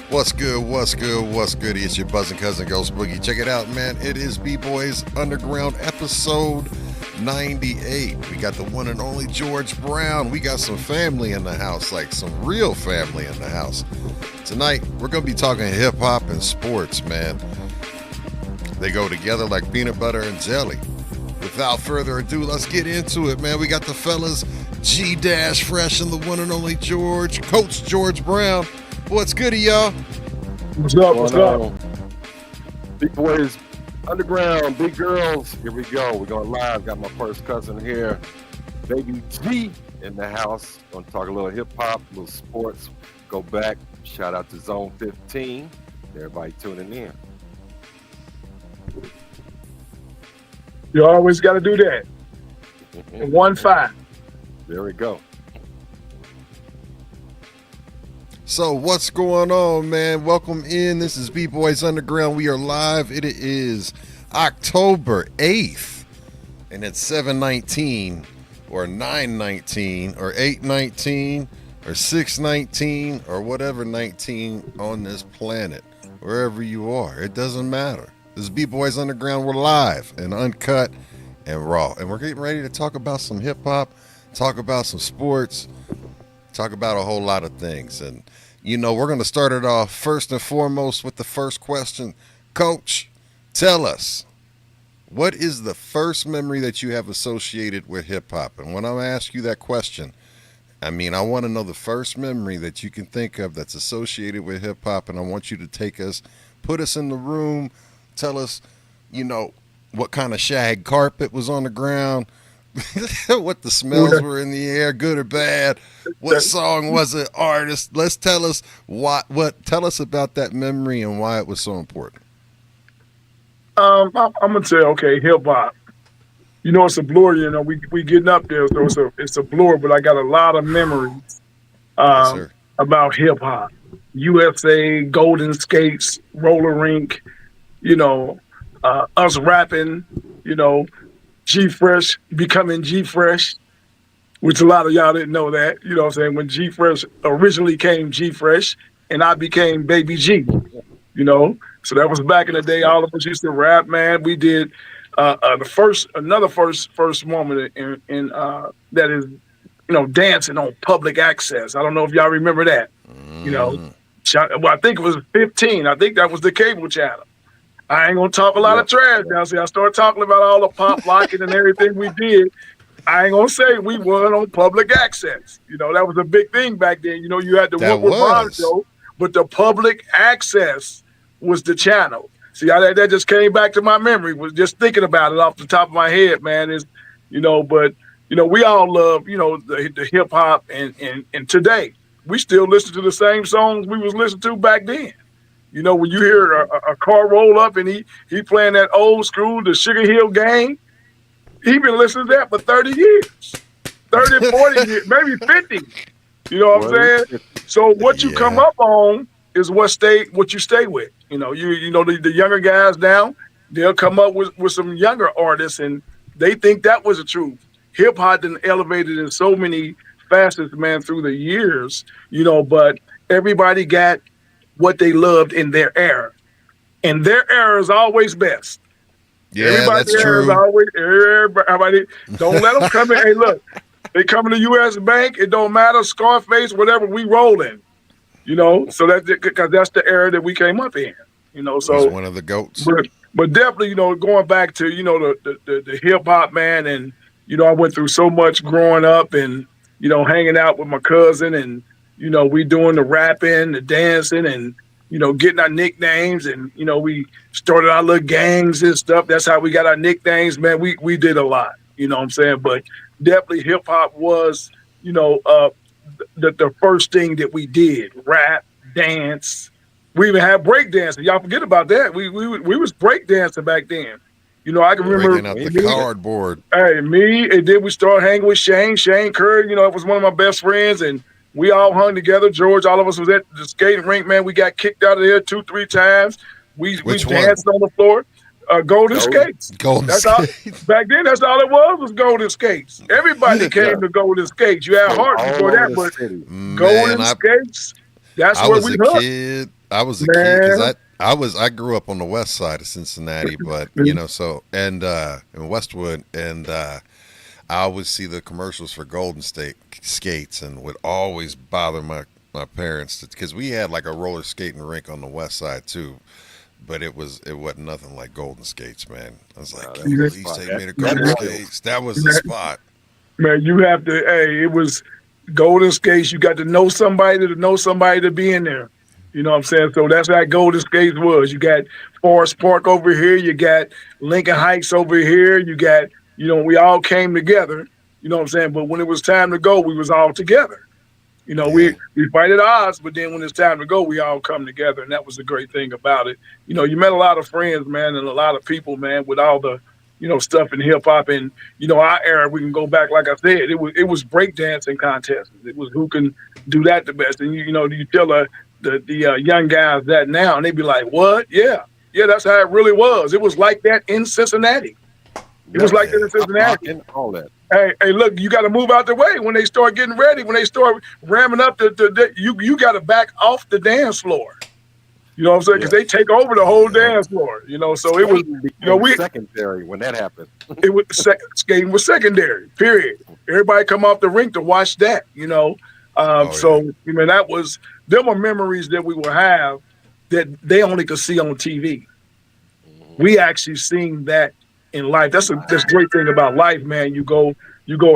What's good? What's good? What's good? It's your buzzing cousin Ghost Boogie. Check it out, man. It is B-Boys Underground episode 98. We got the one and only George Brown. We got some family in the house, like some real family in the house. Tonight, we're going to be talking hip-hop and sports, man. They go together like peanut butter and jelly. Without further ado, let's get into it, man. We got the fellas G-Fresh and the one and only George, Coach George Brown. What's goody, y'all? What's up? What's up? Big boys, underground, big girls. Here we go. We're going live. Got my first cousin here, Baby G, in the house. Gonna talk a little hip hop, a little sports. Go back. Shout out to Zone 15. Everybody tuning in. You always got to do that. 1-5. There we go. So what's going on, man? Welcome in. This is B-Boys Underground. We are live. It is October 8th, and it's 7:19 or 9:19 or 8:19 or 6:19 or whatever 19 on this planet, wherever you are. It doesn't matter. This is B-Boys Underground. We're live and uncut and raw, and we're getting ready to talk about some hip-hop, talk about some sports, talk about a whole lot of things. And you know, we're going to start it off first and foremost with the first question. Coach, tell us, what is the first memory that you have associated with hip-hop? And when I ask you that question, I mean, I want to know the first memory that you can think of that's associated with hip-hop, and I want you to take us, put us in the room, tell us, you know, what kind of shag carpet was on the ground, what the smells were in the air, good or bad. What song was it? Artist. Let's tell us tell us about that memory and why it was so important. I'm gonna say, okay, hip hop. You know, it's a blur. You know, we getting up there, so it's a blur. But I got a lot of memories Yes, about hip hop. USA, Golden Skates, roller rink. You know, us rapping. You know, G-Fresh becoming G-Fresh, which a lot of y'all didn't know that. You know what I'm saying? When G-Fresh originally came G-Fresh, and I became Baby G, you know? So that was back in the day. All of us used to rap, man. We did another first moment in that is, you know, dancing on public access. I don't know if y'all remember that. You know, well, I think it was 15. I think that was the cable channel. I ain't gonna talk a lot of trash now. See, I start talking about all the pop locking and everything we did. I ain't gonna say we won on public access. You know, that was a big thing back then. You know, you had the Whoop Bronco, but the public access was the channel. See, that just came back to my memory. Was just thinking about it off the top of my head, man. Is, you know, but you know, we all love, you know, the hip hop, and today we still listen to the same songs we was listening to back then. You know, when you hear a car roll up and he playing that old school, the Sugar Hill Gang, he been listening to that for 30 years, 30, 40 years, maybe 50. You know what I'm saying? So what you come up on is what you stay with. You know, you know the younger guys now, they'll come up with some younger artists, and they think that was the truth. Hip hop done elevated in so many facets, man, through the years. You know, but everybody got what they loved in their era, and their era is always best. Yeah, that's true. Everybody, don't let them come in. Hey, look, they come in the U.S. Bank. It don't matter, Scarface, whatever. We rolling, you know. So that's because that's the era that we came up in, you know. So he's one of the goats. But definitely, you know, going back to, you know, the hip hop, man, and you know, I went through so much growing up, and you know, hanging out with my cousin, and you know, we doing the rapping, the dancing, and, you know, getting our nicknames. And, you know, we started our little gangs and stuff. That's how we got our nicknames, man. We did a lot, you know what I'm saying? But definitely hip hop was, you know, the first thing that we did. Rap, dance. We even had break dancing. Y'all forget about that. We was break dancing back then. You know, I can remember breaking out the cardboard. Hey, me, and then we started hanging with Shane Curry. You know, it was one of my best friends, and we all hung together. George, all of us was at the skating rink, man. We got kicked out of there 2-3 times. We danced on the floor. Golden Skates. Back then, that's all it was Golden Skates. Everybody came to Golden Skates. You had Heart before that, but Golden Skates, that's where we was a kid. I was a kid because Man, I grew up on the west side of Cincinnati, but so and in Westwood, and I always see the commercials for Golden State skates, and would always bother my parents because we had like a roller skating rink on the west side too, but it wasn't nothing like Golden Skates, man. I was like, No, can you that's man, the please spot. take me to That Golden is Skates? That was the spot. man, you have to. Hey, it was Golden Skates. You got to know somebody to be in there. You know what I'm saying? So that's how Golden Skates was. You got Forest Park over here. You got Lincoln Heights over here. You got, we all came together. You know what I'm saying? But when it was time to go, we was all together. Yeah, We fight at odds, but then when it's time to go, we all come together, and that was the great thing about it. You met a lot of friends, man, and a lot of people, man, with all the, stuff in hip hop, and our era. We can go back, like I said, it was breakdancing contests. It was who can do that the best, and you tell the young guys that now, and they be like, "What? Yeah, yeah, that's how it really was. It was like that in Cincinnati. It was Yep. like that yeah. in Cincinnati." And all that. Hey, look, you got to move out the way when they start getting ready. When they start ramming up you got to back off the dance floor. You know what I'm saying? Because Yeah. they take over the whole Yeah. dance floor. So it was, Skating became we secondary when that happened. it was skating was secondary. Period. Everybody come off the rink to watch that. Oh So yeah. that was them are memories that we will have that they only could see on TV. We actually seen that in life. That's a great thing about life, man. You go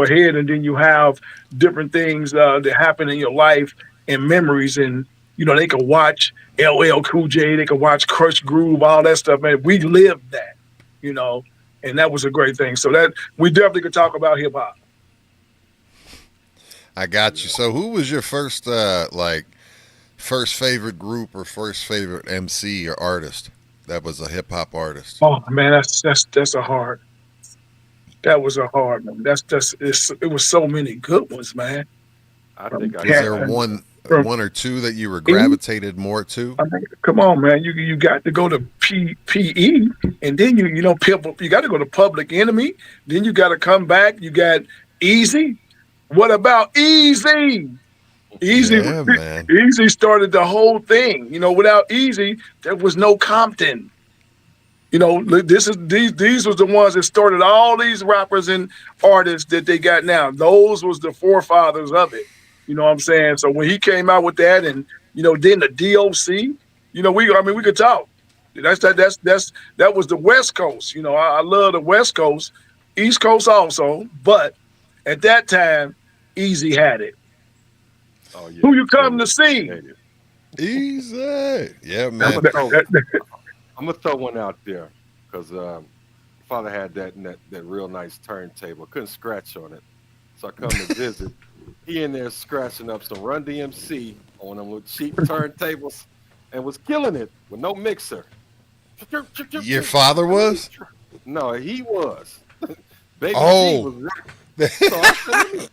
ahead, and then you have different things that happen in your life and memories, and they can watch LL Cool J, they can watch Crush Groove, all that stuff, man. We lived that, and that was a great thing. So that we definitely could talk about hip hop. I got you. So, who was your first first favorite group or first favorite MC or artist that was a hip hop artist? Oh man, that's a hard. That was a hard one. It was so many good ones, man. I think I Was got there Cat- one from or two that you were gravitated more to? I mean, come on, man. You got to go to PE, and then people. You got to go to Public Enemy. Then you got to come back. You got Easy. What about Easy? Easy, Yeah, man. Easy started the whole thing. Without Easy, there was no Compton. These was the ones that started all these rappers and artists that they got now. Those was the forefathers of it. You know what I'm saying? So when he came out with that, and then the DOC, we could talk. That was the West Coast. I love the West Coast, East Coast also, but at that time, Easy had it. Oh yeah. Who you come to see? Easy. Yeah, I'm man. gonna throw one out there because father had that real nice turntable. Couldn't scratch on it, so I come to visit. He in there scratching up some Run DMC on them little cheap turntables, and was killing it with no mixer. Your father was? No, he was. Baby Oh. G was right. So I said, let me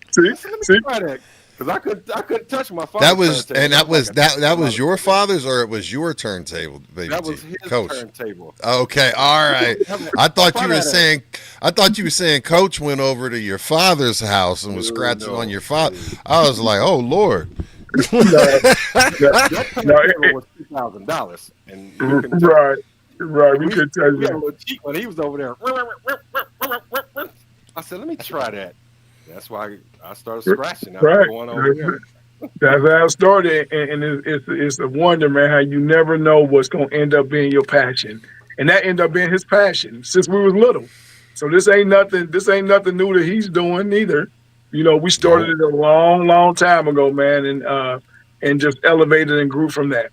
See, try that because I couldn't touch my father. That was your father's, or it was your turntable, baby? That G? was his Coach. turntable. Okay, all right. I thought you My were father saying Coach went over to your father's house and was scratching on your father. I was like, oh Lord. That No, turntable was $2,000, and you can tell right. We could tell we had a you. little cheap when he was over there. I said, let me try that. That's why I started scratching. I was Right. going over there. That's how it started, and it's a wonder, man, how you never know what's gonna end up being your passion, and that ended up being his passion since we was little. So this ain't nothing. This ain't nothing new that he's doing either. We started it a long, long time ago, man, and just elevated and grew from that.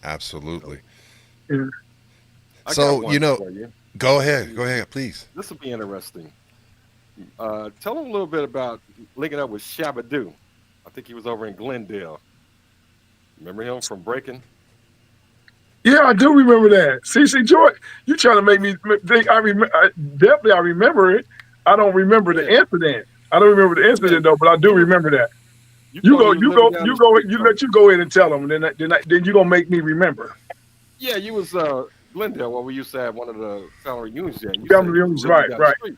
Absolutely. I So, got one for you. Go ahead, please. This will be interesting. Tell them a little bit about linking up with Shabba-Doo. I think he was over in Glendale. Remember him from Breaking? Yeah, I do remember that. See, George, you trying to make me think. I remember it. I don't remember the incident. I don't remember the incident though, but I do remember that. You told go, me was living down the street you from let you go in and tell them, and then you gonna make me remember. Yeah, you was Glendale, where we used to have one of the family reunions there. And you Family said, reunions, "You living right, down the right. street."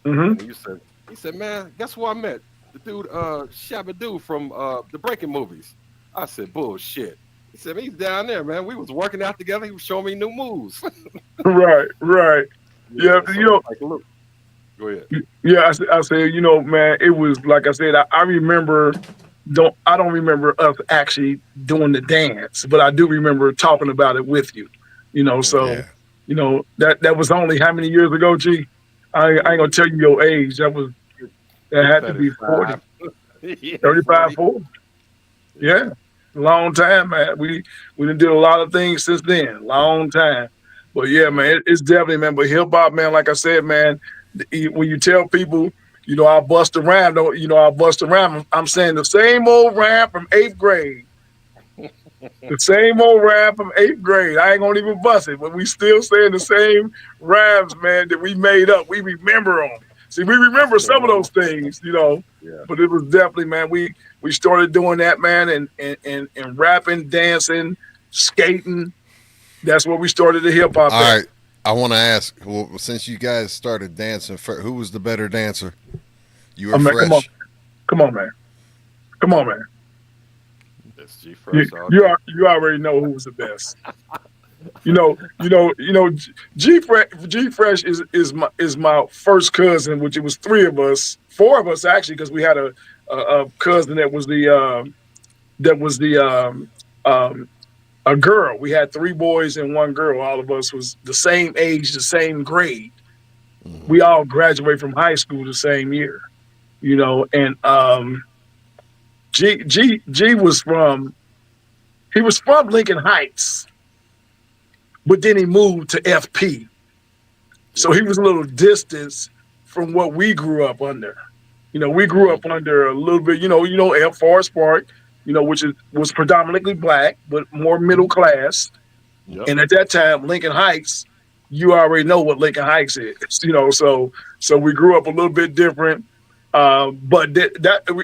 Mm-hmm. And he said, man, guess who I met? The dude, Shabba-Doo from the Breaking movies. I said, bullshit. He said, he's down there, man. We was working out together. He was showing me new moves. Right. Yeah, So you know, like, look, go ahead. yeah. I said, you know, man, it was like I said. I remember. I don't remember us actually doing the dance, but I do remember talking about it with you. You know, so Yeah. you know that was only how many years ago, G? I ain't gonna tell you your age. That had to be 40, 35. Yeah, 35, 40. 40. Yeah, long time, man. We done did a lot of things since then. Long time. But yeah, man, it's definitely, man. But hip hop, man, like I said, man, when you tell people, you know, I bust a rhyme, you know, I bust a rhyme. I'm saying the same old rhyme from eighth grade. The same old rhyme from eighth grade. I ain't gonna even bust it, but we still saying the same rhymes, man, that we made up. We remember them. See, we remember some of those things, you know. Yeah. But it was definitely, man, we started doing that, man, and rapping, dancing, skating. That's where we started the hip hop. All right. I want to ask, well, since you guys started dancing, who was the better dancer? You were Man, Fresh. come on, man. Come on, man. It's G Fresh. You already know who was the best. You know, G Fresh is my first cousin, which it was four of us actually, because we had a cousin that was a girl. We had three boys and one girl. All of us was the same age, the same grade. Mhm. We all graduated from high school the same year, you know. And G was from Lincoln Heights, but then he moved to FP. So he was a little distance from what we grew up under. You know, we grew up under a little bit, you know, Forest Park, you know, which was predominantly black, but more middle class. Yep. And at that time, Lincoln Heights, you already know what Lincoln Heights is, you know. So we grew up a little bit different. But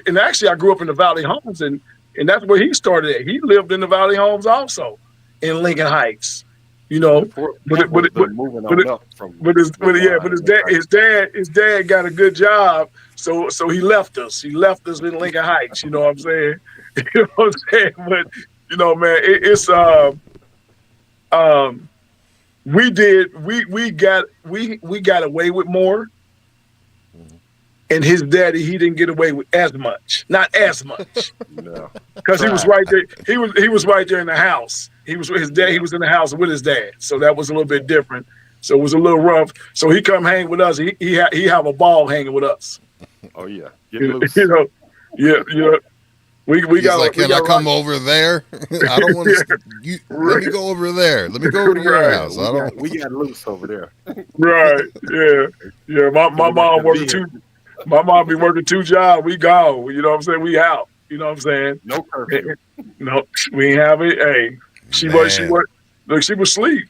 and actually, I grew up in the Valley Homes, and that's where he started at. He lived in the Valley Homes also, in Lincoln Heights, you know. Moving on up from. His dad got a good job, so he left us. He left us in Lincoln Heights. You know what I'm saying? You know what I'm saying? But you know, man, we got away with more. And his daddy, he didn't get away with as much, not as much, No. because he was right there. He was right there in the house. He was with his dad. He was in the house with his dad, so that was a little bit different. So it was a little rough. So he come hang with us. He have a ball hanging with us. Oh yeah, get You loose. know, yeah. We He's got. like, can I come over there? I don't want to. Let me go over there. Let me go over to your Right. house. We got loose over there. Right. Yeah. My mom working two. My mom be working two jobs. We go. You know what I'm saying? We out. You know what I'm saying? No curfew. No, we ain't have it. Hey, she worked. Look, she was asleep.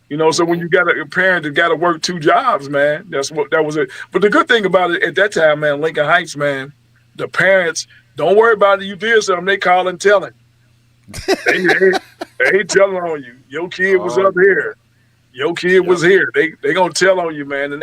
You know, so when you got a parent that got to work two jobs, man, that was it. But the good thing about it at that time, man, Lincoln Heights, man, the parents, don't worry about it. You did something, they call and tell him. They telling on you. Your kid was up here. Your kid was here. They gonna tell on you, man. And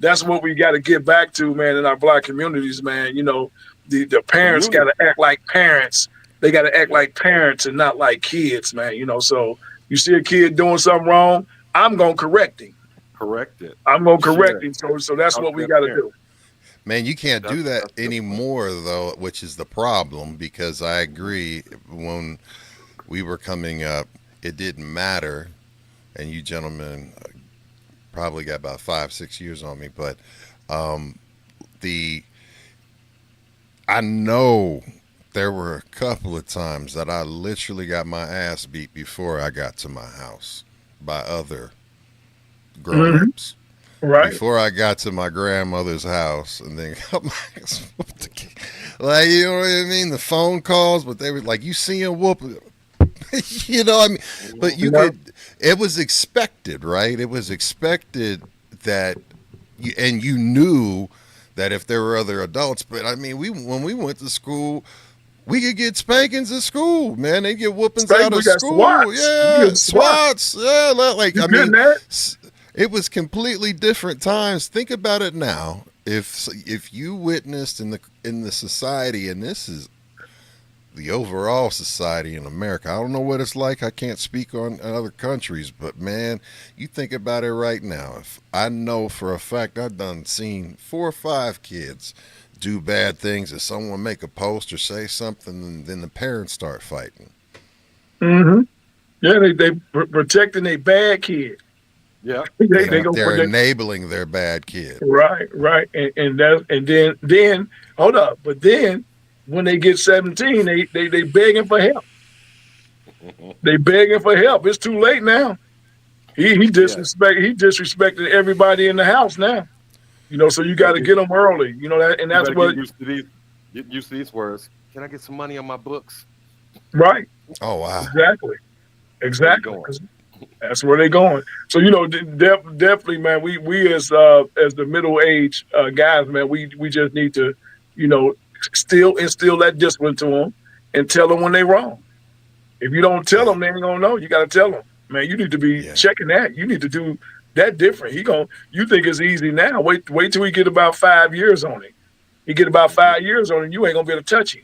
that's what we got to get back to, man, in our black communities, man. You know, the parents got to act like parents. They got to act like parents and not like kids, man. You know, so you see a kid doing something wrong, I'm gonna correct him. Correct it. I'm gonna correct him. So that's what we got to do. Man, you can't do that anymore, though, which is the problem, because I agree, when we were coming up, it didn't matter, and you gentlemen probably got about 5-6 years on me, but I know there were a couple of times that I literally got my ass beat before I got to my house by other grown-ups. Right. Before I got to my grandmother's house, and then got my ass whooped again. Like, you know what I mean? The phone calls, but they were like, you seeing whoop. You know what I mean? But it was expected, right? It was expected that you knew that if there were other adults, but I mean, when we went to school, we could get spankings at school, man. They get whoopings out of school. Swats. Yeah, swats. Yeah, like, You I mean, that? it was completely different times. Think about it now. If you witnessed in the society, and this the overall society in America. I don't know what it's like. I can't speak on other countries, but man, you think about it right now. If I know for a fact I've done seen 4 or 5 kids do bad things, if someone make a post or say something, and then the parents start fighting. Hmm. Yeah, they protecting a bad kid. Yeah. They gonna They're protect. enabling their bad kid. Right, right, and then hold up, but then when they get 17, they begging for help. They begging for help. It's too late now. Yeah. He disrespected everybody in the house now. So you You got better to get get them early. And you that's better get what. used to these. Get used to these words. Can I get some money on my books? Right, Oh wow. exactly, That's where you're exactly. going. 'Cause that's where they're going. So definitely, man. We as the middle age guys, man. We just need to, you know, still instill that discipline to them and tell them when they're wrong. If you don't tell Yeah. them, they ain't gonna know. You got to tell them, man. You need to be Yeah. checking that. You need to do that different. You think it's easy now. Wait till we get about 5 years on it. You get about Hmm. 5 years on it, you ain't gonna be able to touch him.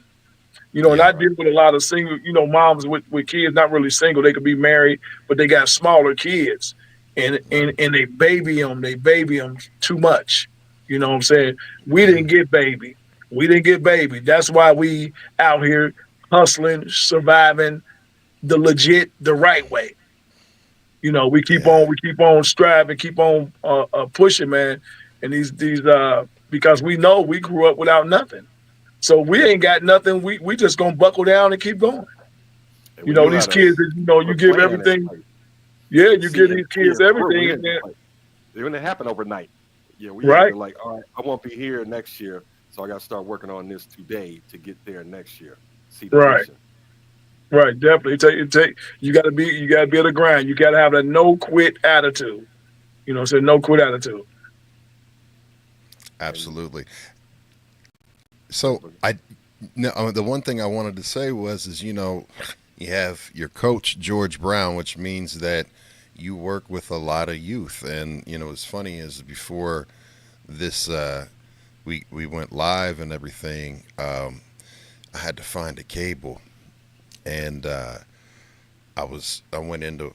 And Yeah. I deal with a lot of single, moms with kids, not really single. They could be married, but they got smaller kids, and Right. they baby them too much. You know what I'm saying? We didn't get baby. We didn't get baby. That's why we out here hustling, surviving the right way. Yeah. We keep on striving, keep on pushing, man. And these because we know we grew up without nothing. So we ain't got nothing. We just gonna buckle down and keep going. And we knew how These to kids, you put a give plan in everything. place. Yeah, you See give and these see kids it through. We everything, and didn't then like it didn't happen overnight. Yeah, we had right, to like, all right, I won't be here next year, so I got to start working on this today to get there next year. See the right, vision. right. Definitely, you gotta be able to grind. You gotta have that no quit attitude. So no quit attitude. And Absolutely. So I no, the one thing I wanted to say is you have your coach George Brown, which means that you work with a lot of youth, and what's funny is before this we went live and everything. I had to find a cable, and I went into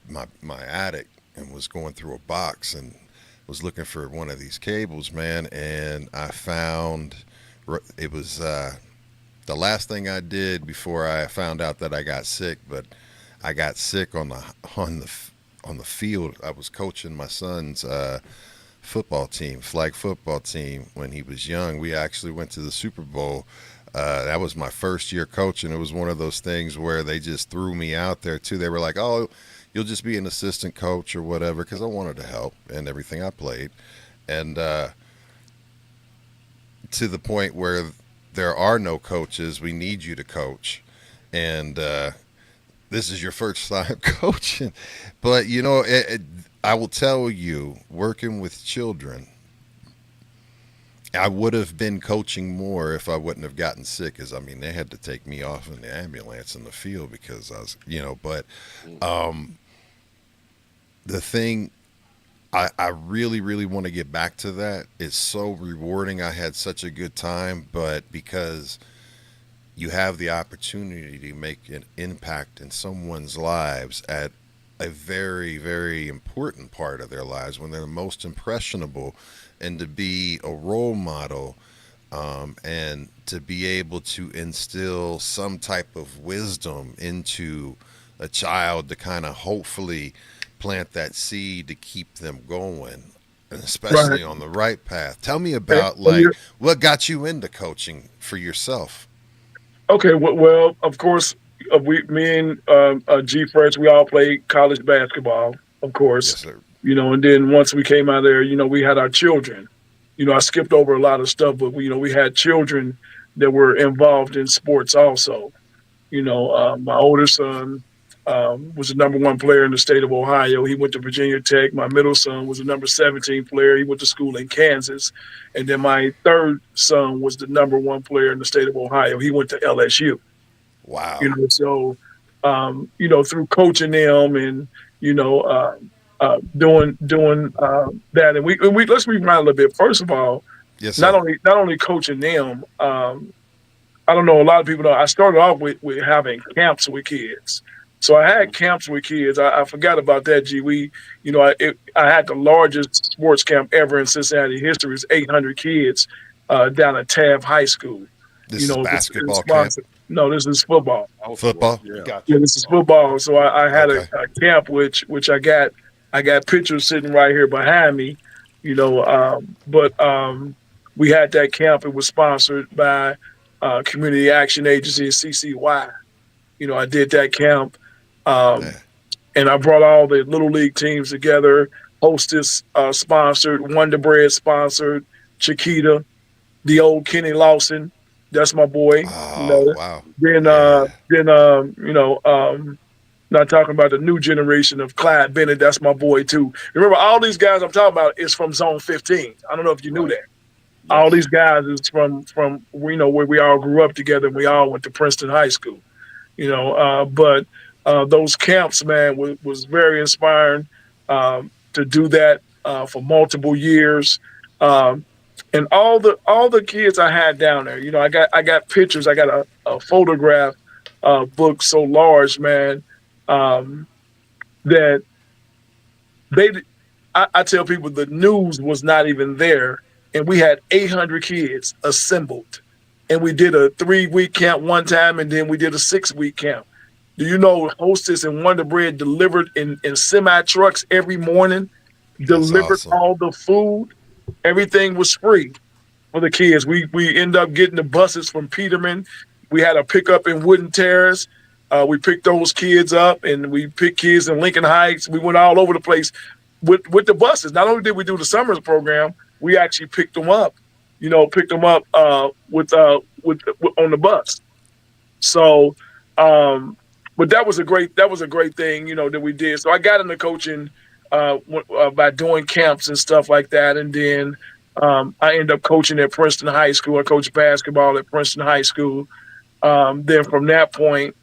my attic and was going through a box and was looking for one of these cables, man, and I found it was the last thing I did before I found out that I got sick. But I got sick on the field. I was coaching my son's football team, flag football team, when he was young. We actually went to the Super Bowl. That was my first year coaching. It was one of those things where they just threw me out there too. They were like, "Oh, you'll just be an assistant coach or whatever," because I wanted to help and everything. I played, and to the point where there are no coaches. We need you to coach, and this is your first time coaching. But I will tell you, working with children, I would have been coaching more if I wouldn't have gotten sick. As I mean, they had to take me off in the ambulance in the field because I was, But um, the thing I really, really want to get back to that. It's so rewarding. I had such a good time, but because you have the opportunity to make an impact in someone's lives at a very, very important part of their lives when they're the most impressionable, and to be a role model, and to be able to instill some type of wisdom into a child to kind of hopefully plant that seed to keep them going, and Right. especially on the right path. Tell me And, about and like what got you into coaching for yourself. okay. Well, of course, me and G Fresh, we all played college basketball, of course. Yes, sir. And then once we came out of there, we had our children. I skipped over a lot of stuff, but we had children that were involved in sports also. My older son was the number one player in the state of Ohio. He went to Virginia Tech. My middle son was the number 17 player. He went to school in Kansas. And then my third son was the number one player in the state of Ohio. He went to LSU. Wow. So through coaching them and you know doing that, and we let's rewind a little bit. First of all, Yes, not sir. only coaching them, I don't know. A lot of people know. I started off with having camps with kids. So I had camps with kids. I forgot about that. G. I had the largest sports camp ever in Cincinnati history. It was 800 kids down at Taft High School. This is basketball camp? No, this is football. Football? Yeah. Gotcha. Yeah, this is football. So I had Okay. a camp which I got pictures sitting right here behind me. But we had that camp. It was sponsored by Community Action Agency, CCY. I did that camp, Yeah. and I brought all the little league teams together. Hostess sponsored, Wonder Bread sponsored, Chiquita, the old Kenny Lawson. That's my boy. Oh, wow. Not talking about the new generation of Clyde Bennett. That's my boy too. Remember, all these guys I'm talking about is from Zone 15. I don't know if you knew that. All these guys is from where we all grew up together, and we all went to Princeton High School. But those camps, man, was very inspiring to do that for multiple years. And all the kids I had down there, I got pictures. I got a photograph book so large, man, that I tell people the news was not even there, and we had 800 kids assembled, and we did a 3-week camp one time, and then we did a 6-week camp. Do you know Hostess and Wonder Bread delivered in semi trucks every morning, delivered awesome. all the food, everything was free for the kids. We end up getting the buses from Peterman. We had a pickup in Wooden Terrace. We picked those kids up, and we picked kids in Lincoln Heights. We went all over the place with the buses. Not only did we do the summers program, we actually picked them up. With on the bus. So, but that was a great thing, that we did. So I got into coaching by doing camps and stuff like that, and then I ended up coaching at Princeton High School. I coached basketball at Princeton High School. Then from that point,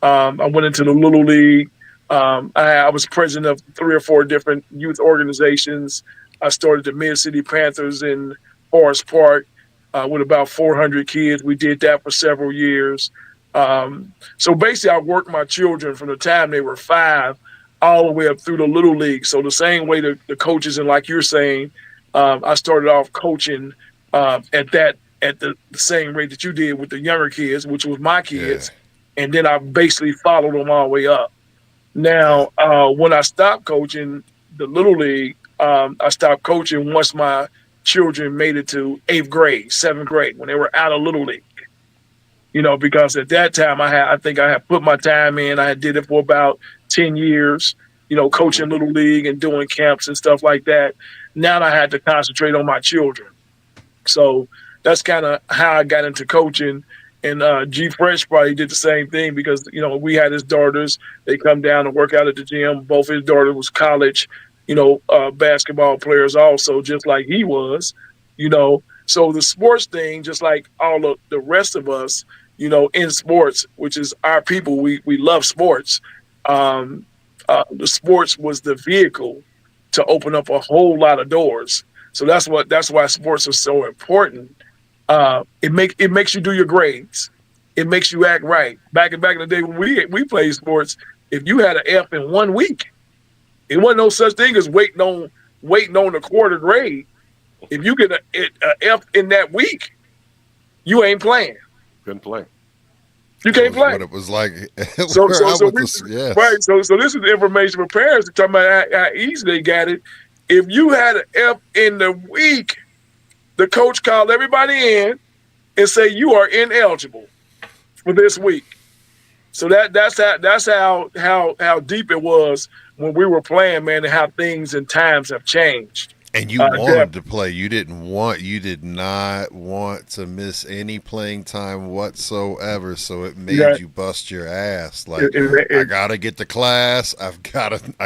I went into the Little League. I was president of 3 or 4 different youth organizations. I started the Mid-City Panthers in Forest Park with about 400 kids. We did that for several years. So basically, I worked my children from the time they were 5 all the way up through the Little League. So the same way the coaches, and like you're saying, I started off coaching at the same rate that you did with the younger kids, which was my kids. Yeah. And then I basically followed them all the way up. Now, when I stopped coaching the Little League, I stopped coaching once my children made it to 8th grade, 7th grade, when they were out of Little League. Because at that time I think I had put my time in. I did it for about 10 years, coaching Little League and doing camps and stuff like that. Now I had to concentrate on my children. So that's kind of how I got into coaching. And G Fresh probably did the same thing because, we had his daughters. They come down and work out at the gym. Both his daughters was college, basketball players also, just like he was, So the sports thing, just like all of the rest of us, in sports, which is our people, we love sports. The sports was the vehicle to open up a whole lot of doors. So that's why sports are so important. It makes you do your grades. It makes you act right. Back in the day when we played sports, if you had an F in 1 week, it wasn't no such thing as waiting on the quarter grade. If you get an F in that week, you ain't playing. Couldn't play. You can't play. What it was like. Right. So this is information for parents to talk about how easy they got it. If you had an F in the week, the coach called everybody in and say you are ineligible for this week. So that's how deep it was when we were playing, man, and how things and times have changed. And you wanted to play. You did not want to miss any playing time whatsoever. So it made you bust your ass. Like, I gotta get to class. I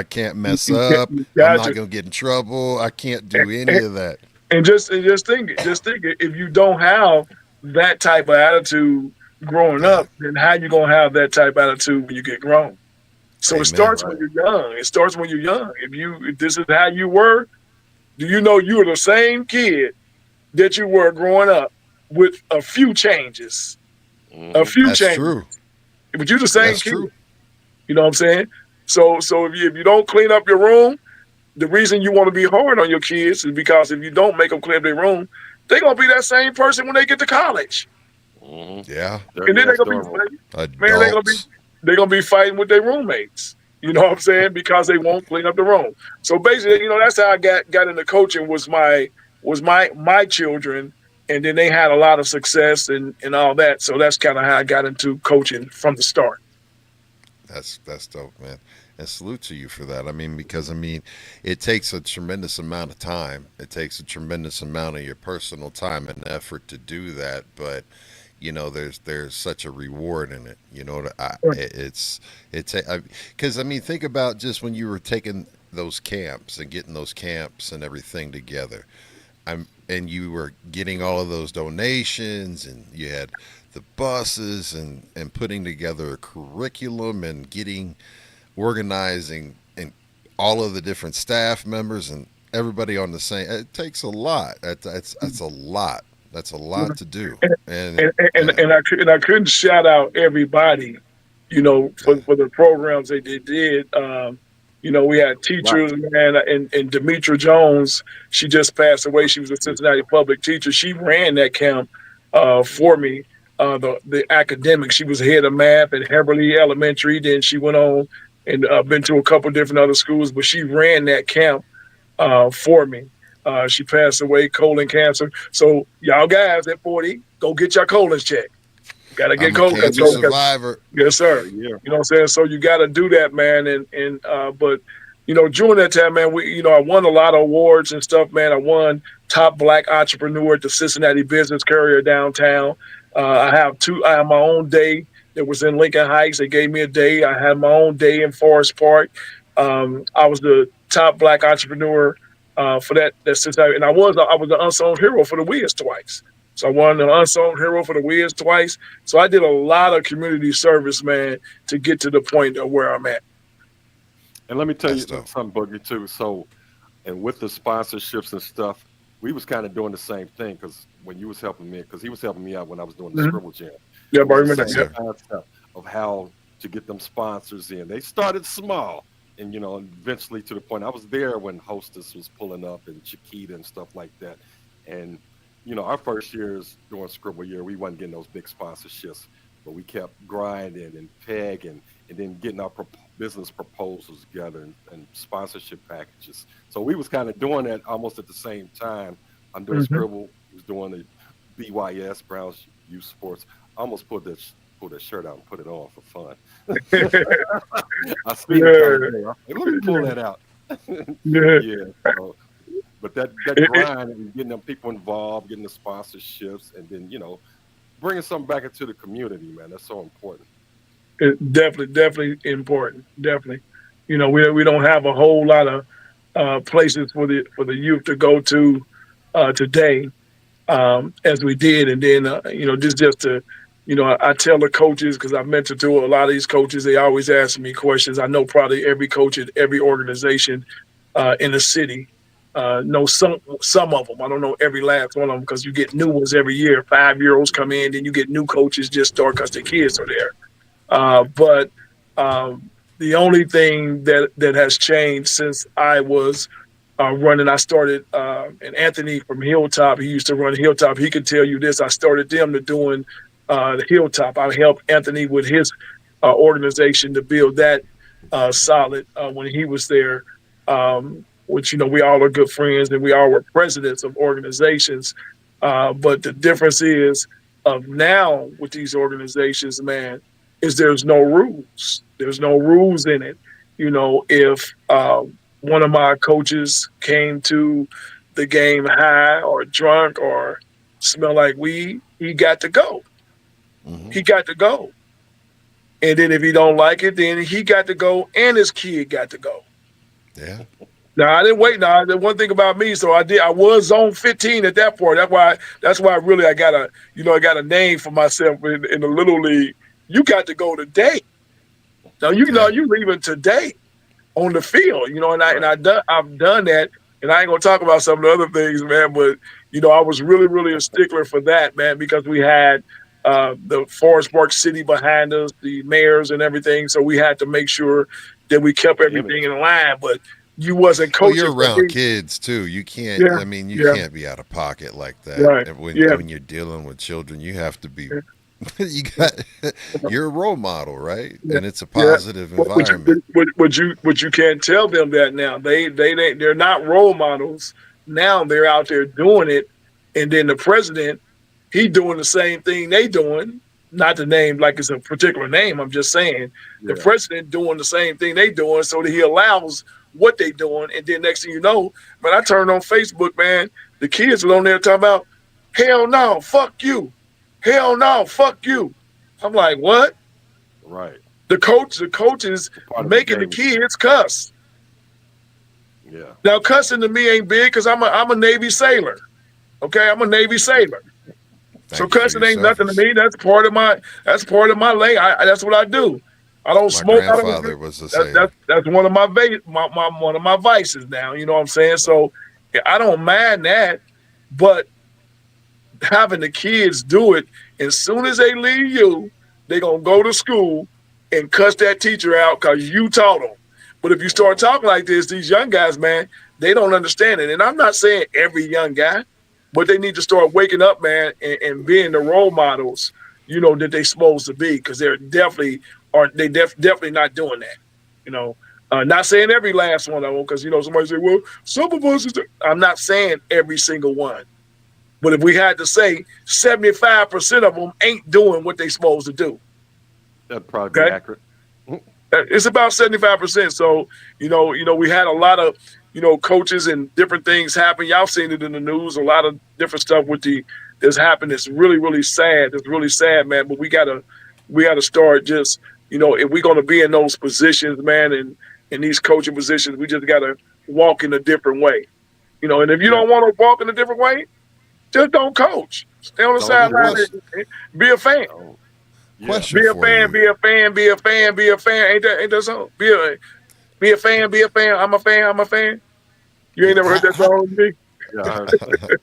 can't mess up. I'm not gonna get in trouble. I can't do any of that. And just think if you don't have that type of attitude growing up, then how you gonna have that type of attitude when you get grown? So it starts when you're young. If this is how you were, do you know you were the same kid that you were growing up with a few changes? A few That's changes, true. but you're the same That's kid. true. You know what I'm saying? So if you don't clean up your room, the reason you want to be hard on your kids is because if you don't make them clean up their room, they're gonna be that same person when they get to college, Yeah. and Dirty then they're ass gonna dorm be room. man, Adults. they're gonna be fighting with their roommates. You know what I'm saying? Because they won't clean up the room. So basically, that's how I got into coaching was my children, and then they had a lot of success and all that. So that's kind of how I got into coaching from the start. That's dope, man. And salute to you for that. I mean, because it takes a tremendous amount of time. It takes a tremendous amount of your personal time and effort to do that. But there's such a reward in it. It's because think about just when you were taking those camps and getting those camps and everything together. And you were getting all of those donations, and you had the buses and putting together a curriculum and getting organizing and all of the different staff members and everybody on the same. It takes a lot. That's a lot. That's a lot to do. And And I couldn't shout out everybody, for the programs they did. We had Right. teachers, man, and Demetra Jones. She just passed away. She was a Cincinnati public teacher. She ran that camp for me. The academics. She was head of math at Heberly Elementary. Then she went on and been to a couple different other schools, but she ran that camp for me. She passed away, colon cancer. So y'all guys at 40, go get your colons checked. Gotta get I'm a colon. cancer survivor. Yes, sir. Yeah. You know what I'm saying? So you got to do that, man. But during that time, man, I won a lot of awards and stuff, man. I won top black entrepreneur at the Cincinnati Business Courier downtown. I have my own day that was in Lincoln Heights. They gave me a day. I had my own day in Forest Park. I was the top black entrepreneur for that Cincinnati, and I was the unsung hero for the Wiz twice. So I won the unsung hero for the Wiz twice. So I did a lot of community service, man, to get to the point of where I'm at. And let me tell you That's dope. something, Boogie, too. So, and with the sponsorships and stuff, we was kind of doing the same thing because when you was helping me, because he was helping me out when I was doing the Mhm. Scribble Jam. Yeah, It but I was the remember Yes, that. same sir. concept of how to get them sponsors in. They started small, and eventually to the point. I was there when Hostess was pulling up and Chiquita and stuff like that. And our first years during Scribble Year, we wasn't getting those big sponsorships, but we kept grinding and pegging, and then getting our business proposals together and sponsorship packages. So we was kind of doing that almost at the same time. I'm doing Yeah. Scribble, was doing the BYS Browns Youth Sports. I almost pulled that shirt out and put it on for fun. I seen it the other day. I was like, let me pull that out. Yeah. Yeah. So, but that It- grind and getting them people involved, getting the sponsorships, and then bringing something back into the community, man. That's so important. definitely important. Definitely. We don't have a whole lot of places for the youth to go to today as we did, and then just to I tell the coaches because I mentor to a lot of these coaches. They always ask me questions. I know probably every coach at every organization in the city. Know some of them. I don't know every last one of them because you get new ones every year. 5-year-olds come in, then you get new coaches just start because the kids are there. But the only thing that has changed since I was running, I started, and Anthony from Hilltop, he used to run Hilltop. He could tell you this. I started them to doing the Hilltop. I helped Anthony with his organization to build that solid when he was there. Which we all are good friends and we all were presidents of organizations. But the difference is of now with these organizations, man, is there's no rules. There's no rules in it. If one of my coaches came to the game high or drunk or smell like weed, he got to go. Hmm. He got to go. And then if he don't like it, then he got to go and his kid got to go. Yeah. Now I didn't wait. Now the one thing about me, so I was zone 15 at that point. That's why really I got a name for myself in the little league. You got to go today. Now Yeah. you leaving today on the field. I've done that, and I ain't gonna talk about some of the other things, man. But I was really really a stickler for that, man, because we had the Forest Park City behind us, the mayors and everything. So we had to make sure that we kept everything in line. But you wasn't Well, coaching you're for around me. kids too. You can't. Yeah, I mean, you yeah, can't be out of pocket like that. right, And yeah. when you're dealing with children, you have to be. You got. You're a role model, right? Yeah, And it's a yeah. positive But you, environment. but you can't tell them that now. They're not role models. Now they're out there doing it, and then the president, he doing the same thing they doing. Not to name like it's a particular name. I'm just saying the Yeah. president doing the same thing they doing, so that he allows what they doing, and then next thing you know, man, I turned on Facebook, man. The kids are on there talking about, hell no, fuck you, hell no, fuck you. I'm like, what? Right. The coach is Part of the making the game. kids cuss. Yeah. Now cussing to me ain't big because I'm a Navy sailor. Okay, I'm a Navy sailor. So Thank you for cussing your ain't nothing to service. me. That's part of my lane. That's what I do. I don't My smoke. I don't. grandfather was a That sailor. that's one of my one of my vices now. You know what I'm saying? So yeah, I don't mind that, but having the kids do it as soon as they leave you, they're gonna go to school and cuss that teacher out because you taught them. But if you start talking like this, these young guys, man, they don't understand it. And I'm not saying every young guy, but they need to start waking up, man, and being the role models, that they supposed to be, because they're definitely definitely not doing that. You know, not saying every last one of them, because somebody say, well, some of us. I'm not saying every single one. But if we had to say 75% of them ain't doing what they supposed to do, That'd probably be okay? accurate. It's about 75%. So, we had a lot of, coaches and different things happen. Y'all seen it in the news, a lot of different stuff that's happened. It's really, really sad. It's really sad, man. But we gotta start just, if we're gonna be in those positions, man, and in these coaching positions, we just gotta walk in a different way. And if you Yeah. don't want to walk in a different way, just don't coach. Stay on the Don't do sideline it. and be a fan. Oh, yeah. Question Be a for fan, you. be a fan, be a fan, be a fan. Ain't that so? Be a fan, be a fan. I'm a fan, I'm a fan. You ain't never heard that song with me? Yeah. I heard it.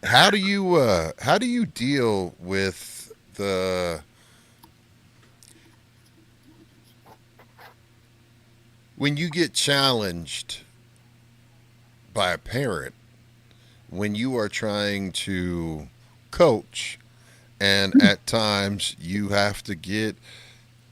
How do you deal with the when you get challenged by a parent when you are trying to coach and at times you have to get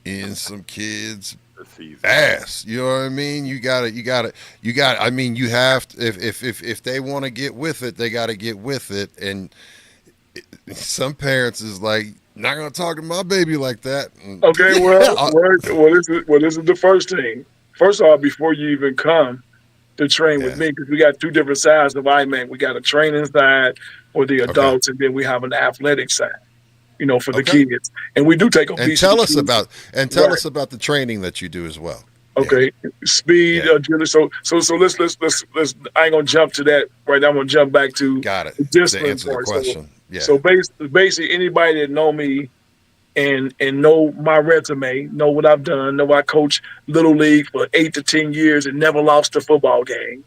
in some kids The season. ass. You know what I mean? You got I mean you have to, if they want to get with it, they got to get with it. And some parents is like, not gonna talk to my baby like that. And, Okay, this is the first thing. First off, before you even come to train with yeah. me, because we got two different sides of IMAC. We got a training side for the Okay. adults, and then we have an athletic side, for the Okay. kids. And we do take And obesity. tell Right. us about the training that you do as well. Yeah. Okay, speed, Yeah. agility. So let's. I ain't gonna jump to that right now. I'm gonna jump back to Got it. the To discipline answer the part. question. Yeah. So basically, anybody that know me and know my resume, know what I've done, know I coached little league for 8 to 10 years and never lost a football game.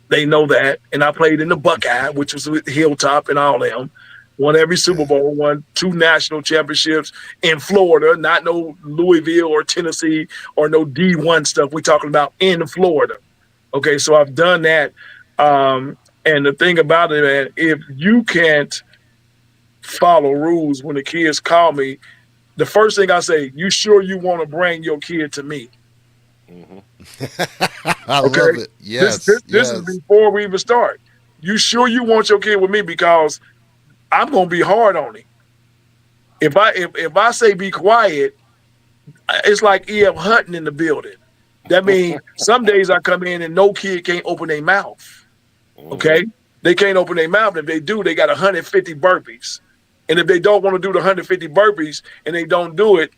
They know that, and I played in the Buckeye, which was with Hilltop and all them. Won every Super Yeah. Bowl, won 2 national championships in Florida, not no Louisville or Tennessee or no D1 stuff. We talking about in Florida. Okay, so I've done that. And the thing about it, man, if you can't follow rules when the kids call me, the first thing I say, you sure you want to bring your kid to me? Mhm. I Okay. love it. This is before we even start. You sure you want your kid with me? Because I'm gonna be hard on him. If I say be quiet, it's like E.F. Hunting in the building. That means some days I come in and no kid can't open their mouth. Okay, they can't open their mouth. If they do, they got 150 burpees. And if they don't want to do the 150 burpees and they don't do it,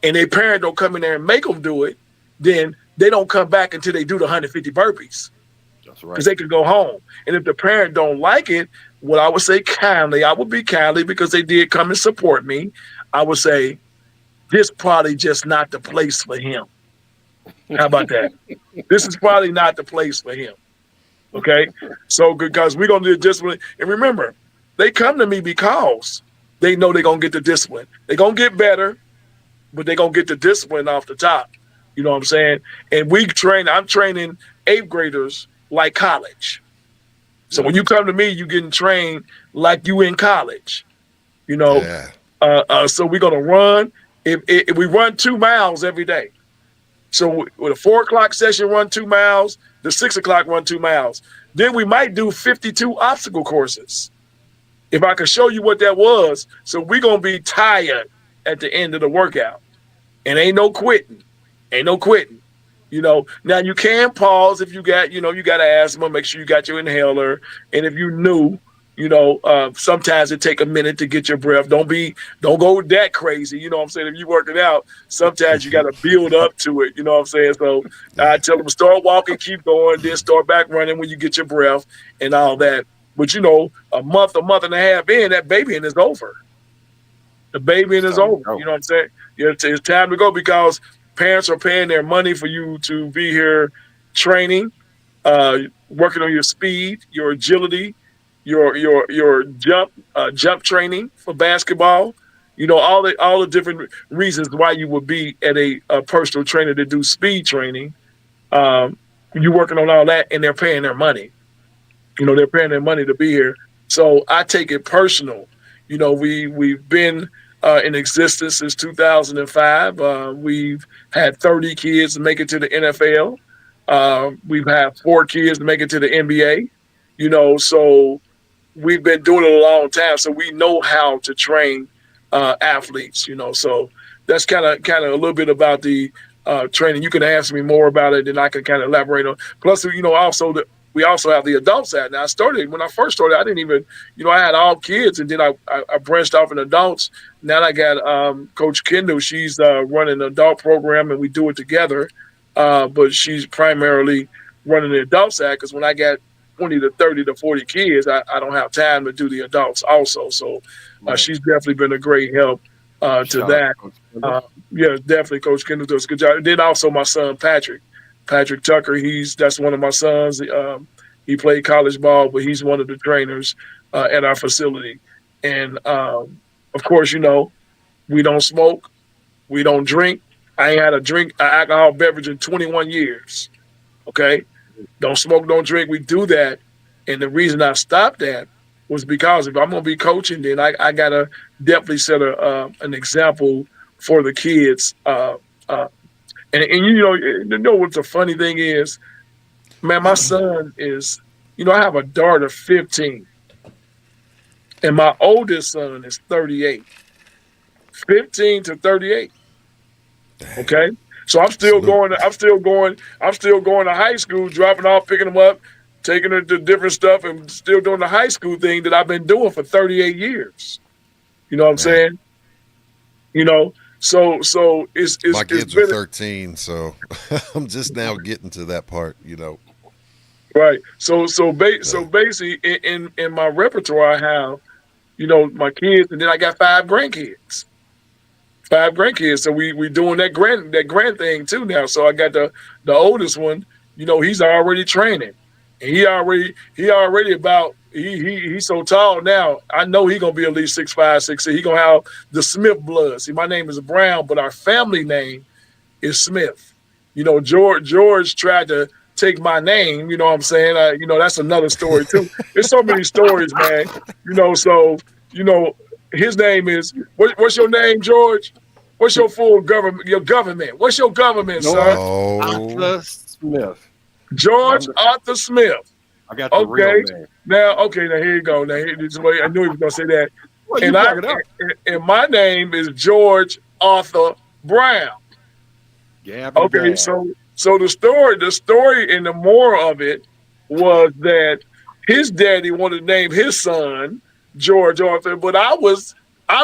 and their parent don't come in there and make them do it, then they don't come back until they do the 150 burpees, That's because right. they can go home. And if the parent don't like it, what I would say kindly, I would be kindly, because they did come and support me. I would say, this probably just not the place for him. How about that? This is probably not the place for him. Okay, so because we're gonna do discipline, and remember, they come to me because they know they're gonna get the discipline. They're gonna get better, but they're gonna get the discipline off the top. You know what I'm saying? And I'm training eighth graders like college. So when you come to me, you getting trained like you in college. You know, so we're gonna run. If we run 2 miles every day, so with a 4 o'clock session, run 2 miles. The 6 o'clock run 2 miles. Then we might do 52 obstacle courses. If I can show you what that was, so we're gonna be tired at the end of the workout, and ain't no quitting. Ain't no quitting. You know, now you can pause if you got asthma, make sure you got your inhaler. And if you new, sometimes it take a minute to get your breath. Don't go that crazy. You know what I'm saying? If you work it out, sometimes you got to build up to it. You know what I'm saying? So I tell them start walking, keep going, then start back running when you get your breath and all that. But a month and a half in, that babying is over. The babying is over. You know what I'm saying? It's time to go because parents are paying their money for you to be here training, working on your speed, your agility, your jump training for basketball. All the different reasons why you would be at a personal trainer to do speed training. You're working on all that, and they're paying their money. They're paying their money to be here. So I take it personal. We've been in existence since 2005. We've had 30 kids make it to the NFL. We've had 4 kids make it to the NBA. So we've been doing it a long time. So we know how to train athletes. So that's kind of a little bit about the training. You can ask me more about it, and I can kind of elaborate on. Plus, we also have the adult side. Now, when I first started, I didn't even, I had all kids, and then I branched off in adults. Now I got Coach Kendall. She's running an adult program, and we do it together. But she's primarily running the adult side because when I got 20 to 30 to 40 kids, I don't have time to do the adults also. So she's definitely been a great help to that. Yeah, definitely Coach Kendall does a good job. And then also my son, Patrick Tucker, that's one of my sons. He played college ball, but he's one of the trainers at our facility. And of course, we don't smoke, we don't drink. I ain't had an alcohol beverage in 21 years. Okay, don't smoke, don't drink. We do that, and the reason I stopped that was because if I'm gonna be coaching, then I gotta definitely set an example for the kids. And what the funny thing is, man, my son is, I have a daughter 15, and my oldest son is 38. 15 to 38. Okay, so I'm still going to high school, dropping off, picking them up, taking them to different stuff, and still doing the high school thing that I've been doing for 38 years. You know what I'm saying? So it's my kids are 13, so I'm just now getting to that part, Right. So basically, in my repertoire, I have, my kids, and then I got 5 grandkids. 5 grandkids. So we doing that grand thing too now. So I got the oldest one. He's already training, and he's so tall now. I know he's gonna be at least 6'5", 6'6". He gonna have the Smith blood. See, my name is Brown, but our family name is Smith. George tried to take my name. You know what I'm saying? That's another story too. There's so many stories, man. His name is what's your name, George? What's your full government? Your government? What's your government, son? Arthur Smith. George Arthur Smith. I got the real name. Now here you go. Now I knew he was gonna say that. Well, and my name is George Arthur Brown. Okay, so the story and the moral of it was that his daddy wanted to name his son George Arthur, but I'm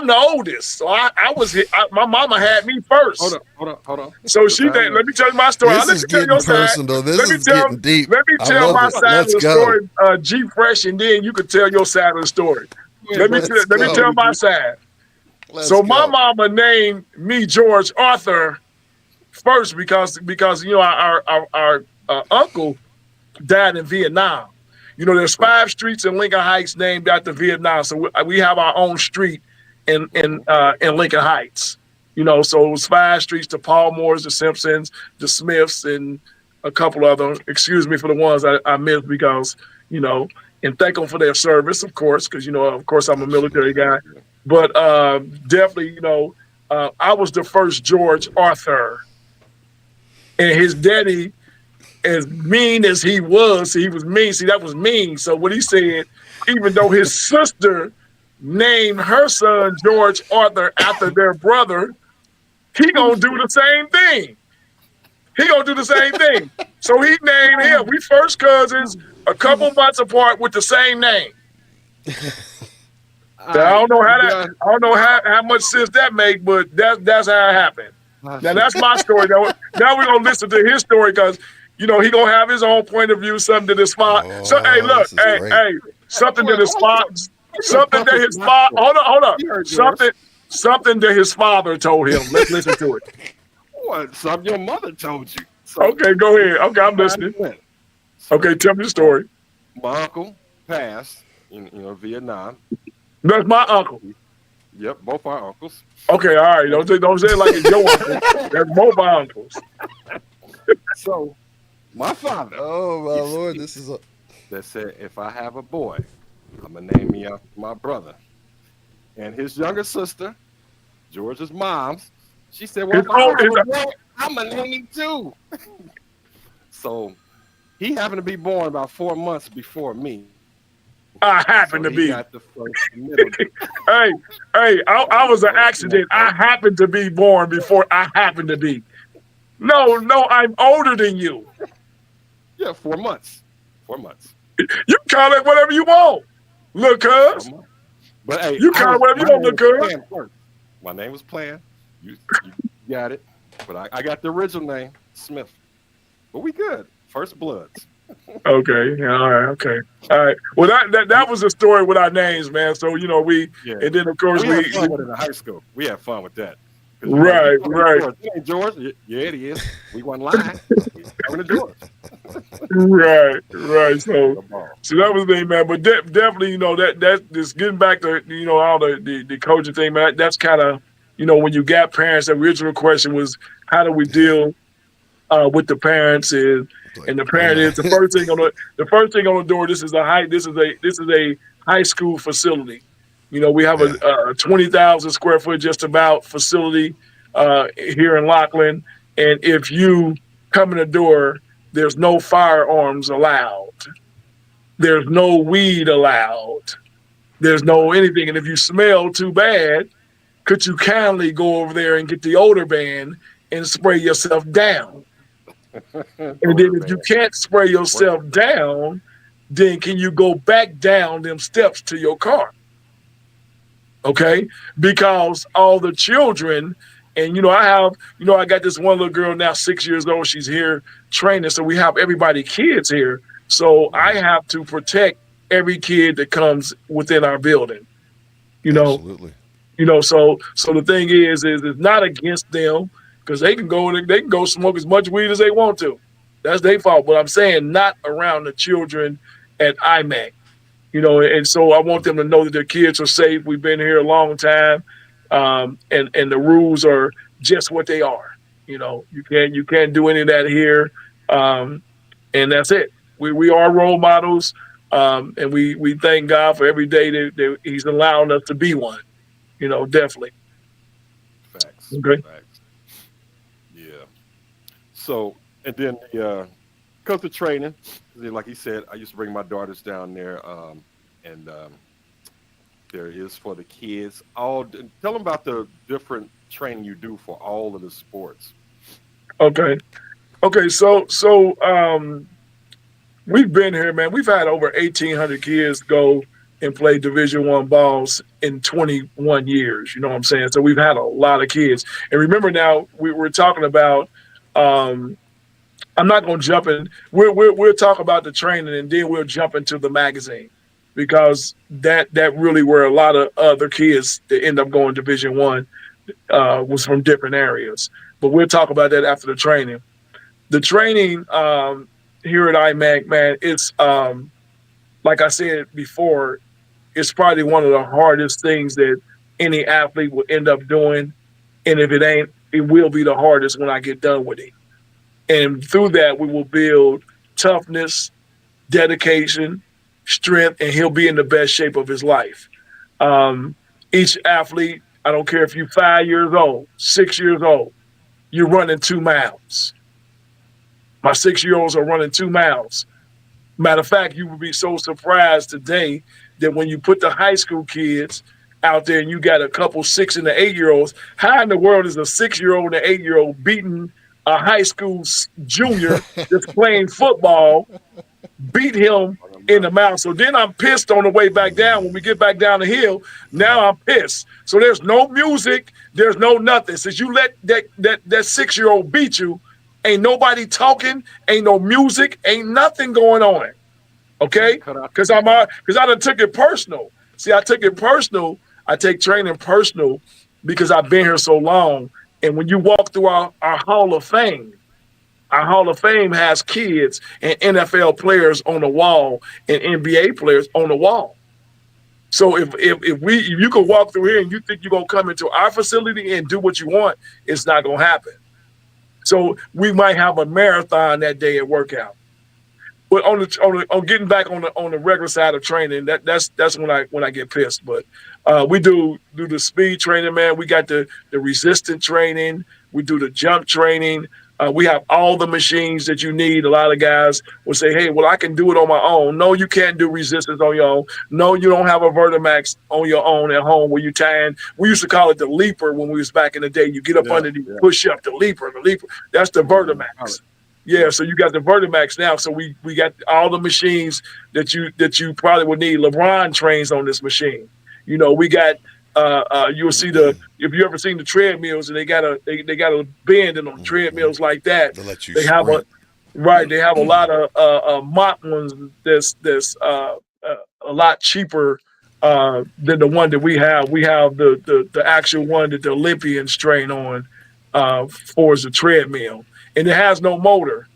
the oldest, so my mama had me first. Hold on. So let me tell you my story. This is getting personal. This is getting deep. Let me tell my side of the story, G Fresh, and then you can tell your side of the story. Let me tell my side. My mama named me George Arthur first because our uncle died in Vietnam. There's 5 streets in Lincoln Heights named after Vietnam, so we have our own street in Lincoln Heights. So it was 5 streets: the Palmores, the Simpsons, the Smiths, and a couple other. Excuse me for the ones I missed because you know, and thank them for their service, of course, because of course, I'm a military guy. Absolutely. But definitely, I was the first George Arthur, and his daddy, as mean as he was mean. See, that was mean. So what he said, even though his sister named her son George Arthur after their brother, he gonna do the same thing. He gonna do the same thing. So he named him. We first cousins, a couple months apart with the same name. Now, I don't know how much sense that make, but that's how it happened. Now that's my story. Now we're gonna listen to his story because he gonna have his own point of view, something that his father. So hey, look, hey, something that his father, something that his father. Hold on, something that his father told him. Let's listen to it. What? Something your mother told you. So, Okay, go ahead. Okay, I'm listening. Okay, tell me the story. My uncle passed in Vietnam. That's my uncle. Yep, both our uncles. Okay, all right. Don't say it like it's your uncle. That's both my uncles. So my father. Oh my Lord, this is that said, if I have a boy, I'm gonna name me after my brother. And his younger sister, George's mom's, she said, well, if I have a boy, I'm gonna name him too. So he happened to be born about 4 months before me. I happen to be. Got the first middle. Hey, I was an accident. I happened to be born before I happened to be. No, I'm older than you. Yeah, 4 months. 4 months. You can call it whatever you want. Look, cuz. But hey, you call it whatever you want, look, cuz. My name was Plan. You got it. But I got the original name, Smith. But we good. First Bloods. Okay. All right. Well, that was the story with our names, man. So and then of course we had fun with it in high school. We had fun with that. Right. George, yeah, it is. We wasn't lying. Coming to George. Right. So that was the thing, man. But definitely, that just getting back to all the coaching thing, man. That's kind of when you got parents. The original question was, how do we deal with the parents and the parent is the first thing on the door. This is a high school facility. We have a 20,000 square foot just about facility here in Lockland, and if you come in the door, there's no firearms allowed. There's no weed allowed. There's no anything, and if you smell too bad, could you kindly go over there and get the odor ban and spray yourself down? And then if you can't spray yourself down, then can you go back down them steps to your car? Okay? Because all the children, and I got this one little girl now, 6 years old. She's here training. So we have everybody kids here. So I have to protect every kid that comes within our building. Absolutely. So the thing is it's not against them. Because they can go smoke as much weed as they want to. That's their fault. But I'm saying not around the children at IMAC. And so I want them to know that their kids are safe. We've been here a long time. And the rules are just what they are. You can't do any of that here. And that's it. We are role models. And we thank God for every day that he's allowing us to be one. Definitely. Facts. Okay. Facts. So, and then comes to training. Like he said, I used to bring my daughters down there, and there is for the kids. Tell them about the different training you do for all of the sports. Okay. So we've been here, man. We've had over 1,800 kids go and play Division I balls in 21 years. You know what I'm saying? So we've had a lot of kids. And remember now, we're talking about. I'm not going to jump in. We'll talk about the training and then we'll jump into the magazine because that really where a lot of other kids that end up going Division I was from different areas. But we'll talk about that after the training. The training here at IMAC, man, it's like I said before, it's probably one of the hardest things that any athlete will end up doing. And if it ain't, it will be the hardest when I get done with it. And through that, we will build toughness, dedication, strength, and he'll be in the best shape of his life. Each athlete, I don't care if you're 5 years old, 6 years old, you're running 2 miles. My 6-year-olds are running 2 miles. Matter of fact, you would be so surprised today that when you put the high school kids out there and you got a couple 6 and 8-year-olds, how in the world is a 6-year-old and an 8-year-old beating a high school junior that's playing football, beat him in the mouth? So then I'm pissed on the way back down. When we get back down the hill, now I'm pissed. So there's no music, there's no nothing. Since you let that 6-year-old beat you, ain't nobody talking, ain't no music, ain't nothing going on. Okay? Because I done took it personal. See, I took it personal. I take training personal because I've been here so long. And when you walk through our Hall of Fame has kids and NFL players on the wall and NBA players on the wall. So if you can walk through here and you think you're gonna come into our facility and do what you want, it's not gonna happen. So we might have a marathon that day at workout. But on getting back on the regular side of training, that's when I get pissed. But we do the speed training, man. We got the resistant training. We do the jump training. We have all the machines that you need. A lot of guys will say, hey, well, I can do it on my own. No, you can't do resistance on your own. No, you don't have a Vertimax on your own at home where you tying. We used to call it the leaper when we was back in the day. You get up underneath, push up, the leaper. That's the Vertimax. Yeah, so you got the Vertimax now. So we got all the machines that you probably would need. LeBron trains on this machine. You know, we got you'll see if you ever seen the treadmills and they got a bend in them treadmills like that. They have a lot of mock ones that's a lot cheaper than the one that we have. We have the actual one that the Olympians train on for is a treadmill. And it has no motor,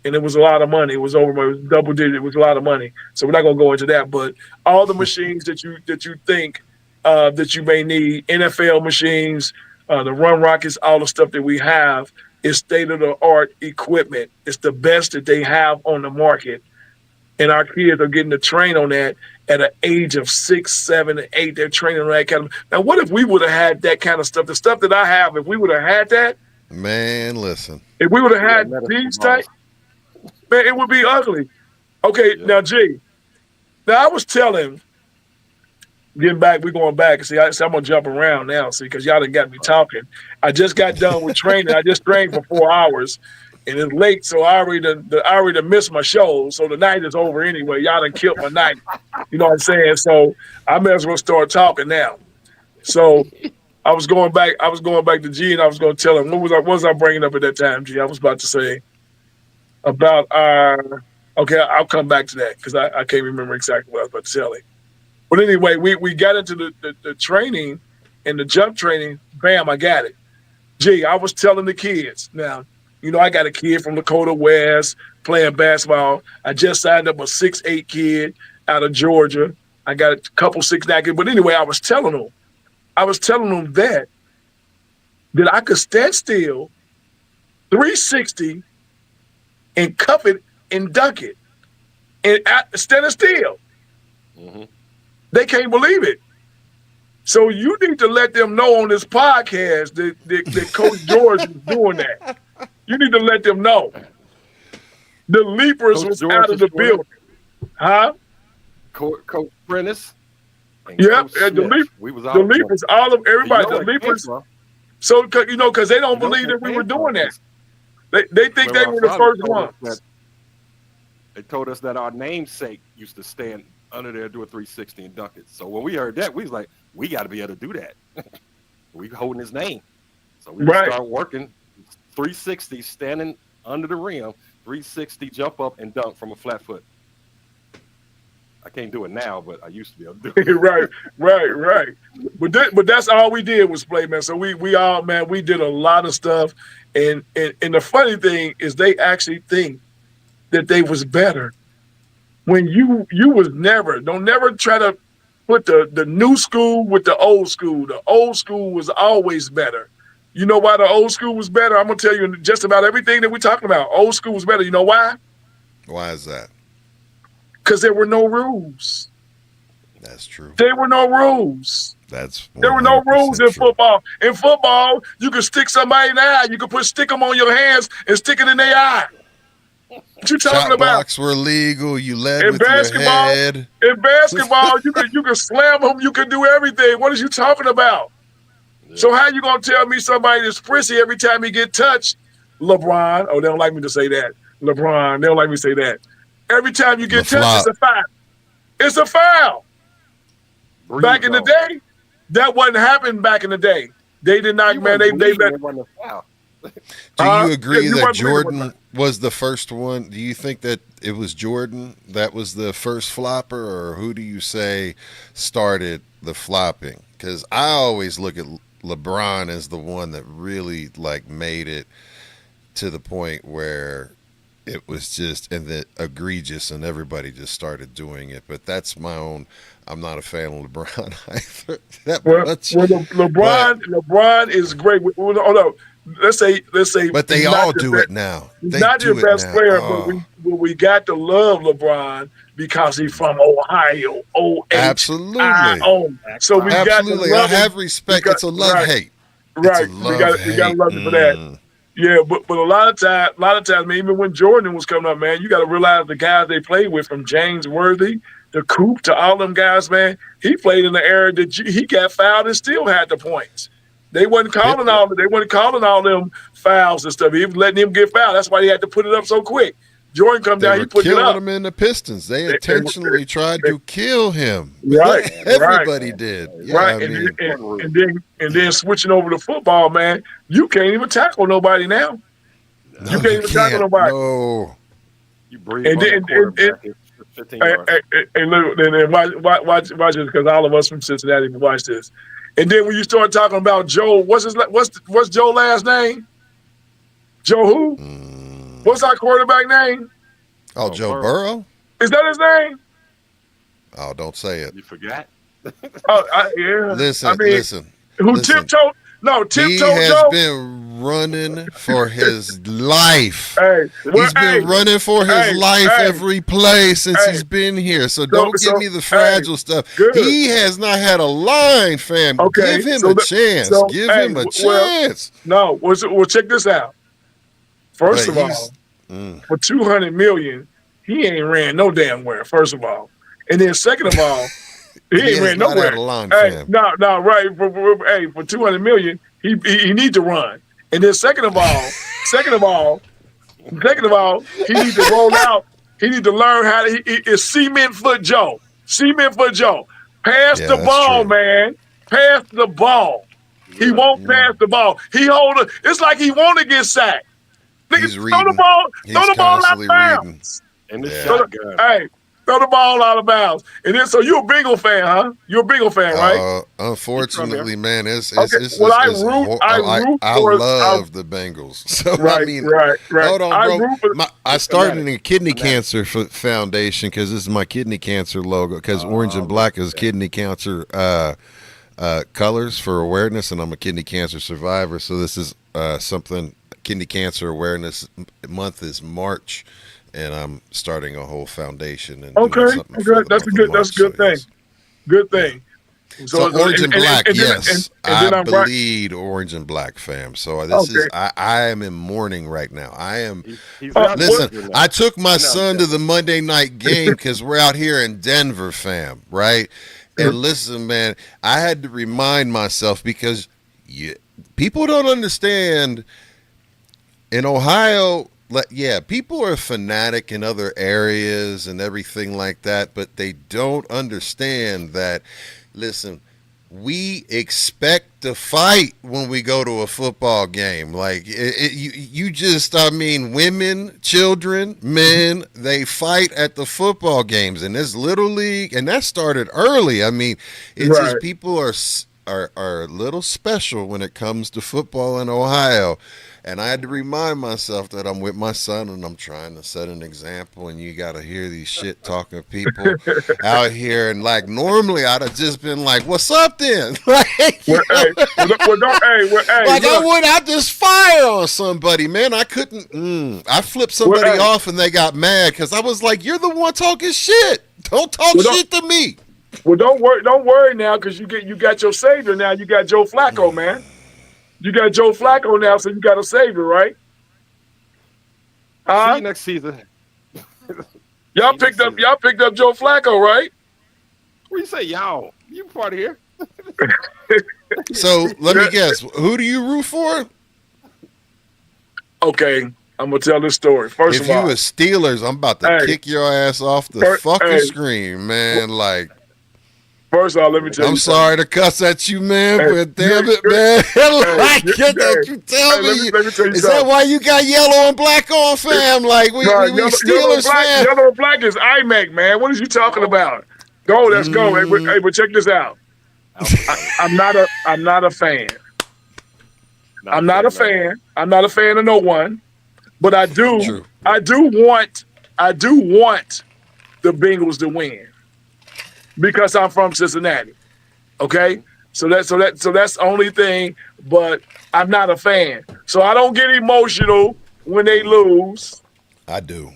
and it was a lot of money. It was double digit. It was a lot of money. So we're not gonna go into that. But all the machines that you think that you may need, NFL machines, the Run Rockets, all the stuff that we have is state of the art equipment. It's the best that they have on the market, and our kids are getting to train on that at an age of 6, 7, and 8. They're training on that kind of. Now, what if we would have had that kind of stuff? The stuff that I have, if we would have had that. Man, listen. If we would have had these type, man, it would be ugly. Okay, Now, G. Now, I was telling, getting back, we're going back. See, I'm going to jump around now, see, because y'all done got me talking. I just got done with training. I just trained for 4 hours, and it's late, so I already missed my show, so the night is over anyway. Y'all done killed my night. You know what I'm saying? So I may as well start talking now. So I was going back to G, and I was going to tell him, what was I bringing up at that time, G? I was about to say about okay, I'll come back to that because I can't remember exactly what I was about to tell him. But anyway, we got into the training and the jump training. Bam, I got it. G, I was telling the kids. Now, you know, I got a kid from Lakota West playing basketball. I just signed up a 6'8" kid out of Georgia. I got a couple 6'9" kids. But anyway, I was telling them that I could stand still, 360, and cuff it and dunk it, and stand still. Mm-hmm. They can't believe it. So you need to let them know on this podcast that Coach George is doing that. You need to let them know. The Leapers Coach was George out of the building. Huh? Coach Prentice. Yep, and the Leapers, all of everybody, the Leapers. So, you know, because they don't believe that we were doing that. They think they were the first ones. They told us that our namesake used to stand under there, do a 360 and dunk it. So when we heard that, we was like, we got to be able to do that. We holding his name. So we start working 360, standing under the rim, 360, jump up and dunk from a flat foot. I can't do it now, but I used to be able to do it. Right. But that's all we did was play, man. So we all, man, we did a lot of stuff. And the funny thing is they actually think that they was better. When you was never try to put the new school with the old school. The old school was always better. You know why the old school was better? I'm gonna tell you just about everything that we're talking about. Old school was better. You know why? Why is that? Because there were no rules. That's true. There were no rules. That's There were no rules in true. football. In football, you could stick somebody in the eye. You could stick them on your hands and stick it in their eye. What you talking Shot about? blocks were legal. You led In with your basketball, head. in basketball, you could slam them. You could do everything. What is you talking about? Yeah. So how you gonna tell me somebody that's prissy every time he get touched? LeBron. Oh, they don't like me to say that. LeBron. They don't like me to say that. Every time you get touched, it's a foul. It's a foul. Breathe Back in the on. day, that wasn't happening. Back in the day, they did not. You Man, wasn't they breathing, let. it wasn't a foul. Do you agree you that weren't breathing, Jordan was the first one? Do you think that it was Jordan that was the first flopper, or who do you say started the flopping? Because I always look at LeBron as the one that really like made it to the point where it was just egregious and everybody just started doing it. But that's my own. I'm not a fan of LeBron either. That Well, much. LeBron is great. Hold up. Let's say. But they he's all not the do best- it now. He's They not do your it best now. player, Oh. but we got to love LeBron because he's from Ohio. Absolutely. O-H-I-O. So we Absolutely. got I to love him. have respect. We got- It's a love right. hate. Right. It's a We got to love him for that. Mm. Yeah, but a lot of times, man, even when Jordan was coming up, man, you got to realize the guys they played with, from James Worthy to Coop to all them guys, man. He played in the era that he got fouled and still had the points. They wasn't calling all them fouls and stuff. He was letting him get fouled. That's why he had to put it up so quick. Jordan come They down, were he put it killing up. him in the Pistons. They They- intentionally tried to kill him. Right, Everybody did. Yeah, right, I mean, and then switching over to football, man, you can't even tackle nobody now. no, you can't even tackle nobody. No. You breathe And on the then- quarterback. It's 15 yards. Hey, look, and watch this, because all of us from Cincinnati will watch this. And then when you start talking about Joe, what's Joe's last name? Joe who? What's our quarterback name? Oh, Joe Burrow? Is that his name? Oh, don't say it. You forgot? Oh, yeah. Listen, I mean, listen. Who listen. tiptoe? No, He tiptoe has Joe. been running for his life. Hey, well, He's been running for his life hey, every play since hey. he's been here. So don't give so, me the fragile stuff. good. He has not had a line, fam. Okay, Give him so a the- chance. so, Give hey, him a well, chance. No, well, check this out. First But of he's- all, for $200 million, he ain't ran no damn where. First of all, and then second of all, he ain't has ran not nowhere. had a line, Hey, fam. no, right. For $200 million, he need to run. And then second of all, he need to roll out. He need to learn how to. It's cement foot Joe. Cement foot Joe. Pass Yeah, the that's ball, true. man. Pass the ball. He won't pass the ball. He hold it. It's like he want to get sacked. Nigga, He's throw reading. the ball. He's Throw the ball out constantly of bounds. reading. And the Yeah. shotgun. Hey, throw the ball out of bounds. And then, so you're a Bengal fan, huh? You're a Bengal fan, right? Unfortunately, man, it's Okay, well, I root I for- love the Bengals. So Right, I mean, right. hold on, I bro. root for- I started a kidney cancer foundation because this is my kidney cancer logo. Because orange and black is kidney cancer colors for awareness, and I'm a kidney cancer survivor. So this is something. Kidney Cancer Awareness Month is March, and I'm starting a whole foundation. And doing Okay, something for the that's a month good. of That's a March, good so thing. yes. Good thing. So orange and black, and then- yes. and then I I'm right. bleed orange and black, fam. So this is Okay. I am in mourning right now. I am. He's Uh, out Listen, there now. I took my Now, son to the Monday night game because we're out here in Denver, fam. Right? And listen, man, I had to remind myself because people don't understand. In Ohio, yeah, people are fanatic in other areas and everything like that, but they don't understand that, listen, we expect to fight when we go to a football game. Like, you just, I mean, women, children, men, they fight at the football games. And this Little League, and that started early. I mean, it's just Right. people are a little special when it comes to football in Ohio. And I had to remind myself that I'm with my son and I'm trying to set an example. And you got to hear these shit talking people out here. And like, normally I'd have just been like, what's up then? Like, Well, hey, like I look, would, I just fire on somebody, man. I couldn't. I flipped somebody hey. off and they got mad because I was like, "You're the one talking shit. Don't talk Well, don't- shit to me." Well, don't worry now, because you got your savior now. You got Joe Flacco, man. You got Joe Flacco now, so you got a savior, right? See you next season. Y'all picked up Joe Flacco, right? What do you say, y'all? You part of here? So let me guess. Who do you root for? Okay, I'm gonna tell this story. First If of you all, was Steelers, I'm about to Hey. kick your ass off the First- fucking hey. screen, man. Like, let me tell you. I'm sorry to cuss at you, man, Hey, but damn you- it, man. Like, you- that you tell Hey, me. let me tell you Is that something. why you got yellow and black on, fam? Like, we Steelers fans. Yellow and black is IMAC, man. What is you talking about? Go, let's go. Hey, but check this out. I'm not a fan. I'm not a fan. I'm not a fan of no one. But I do True. want the Bengals to win because I'm from Cincinnati. Okay? So that's the only thing, but I'm not a fan. So I don't get emotional when they lose. I do.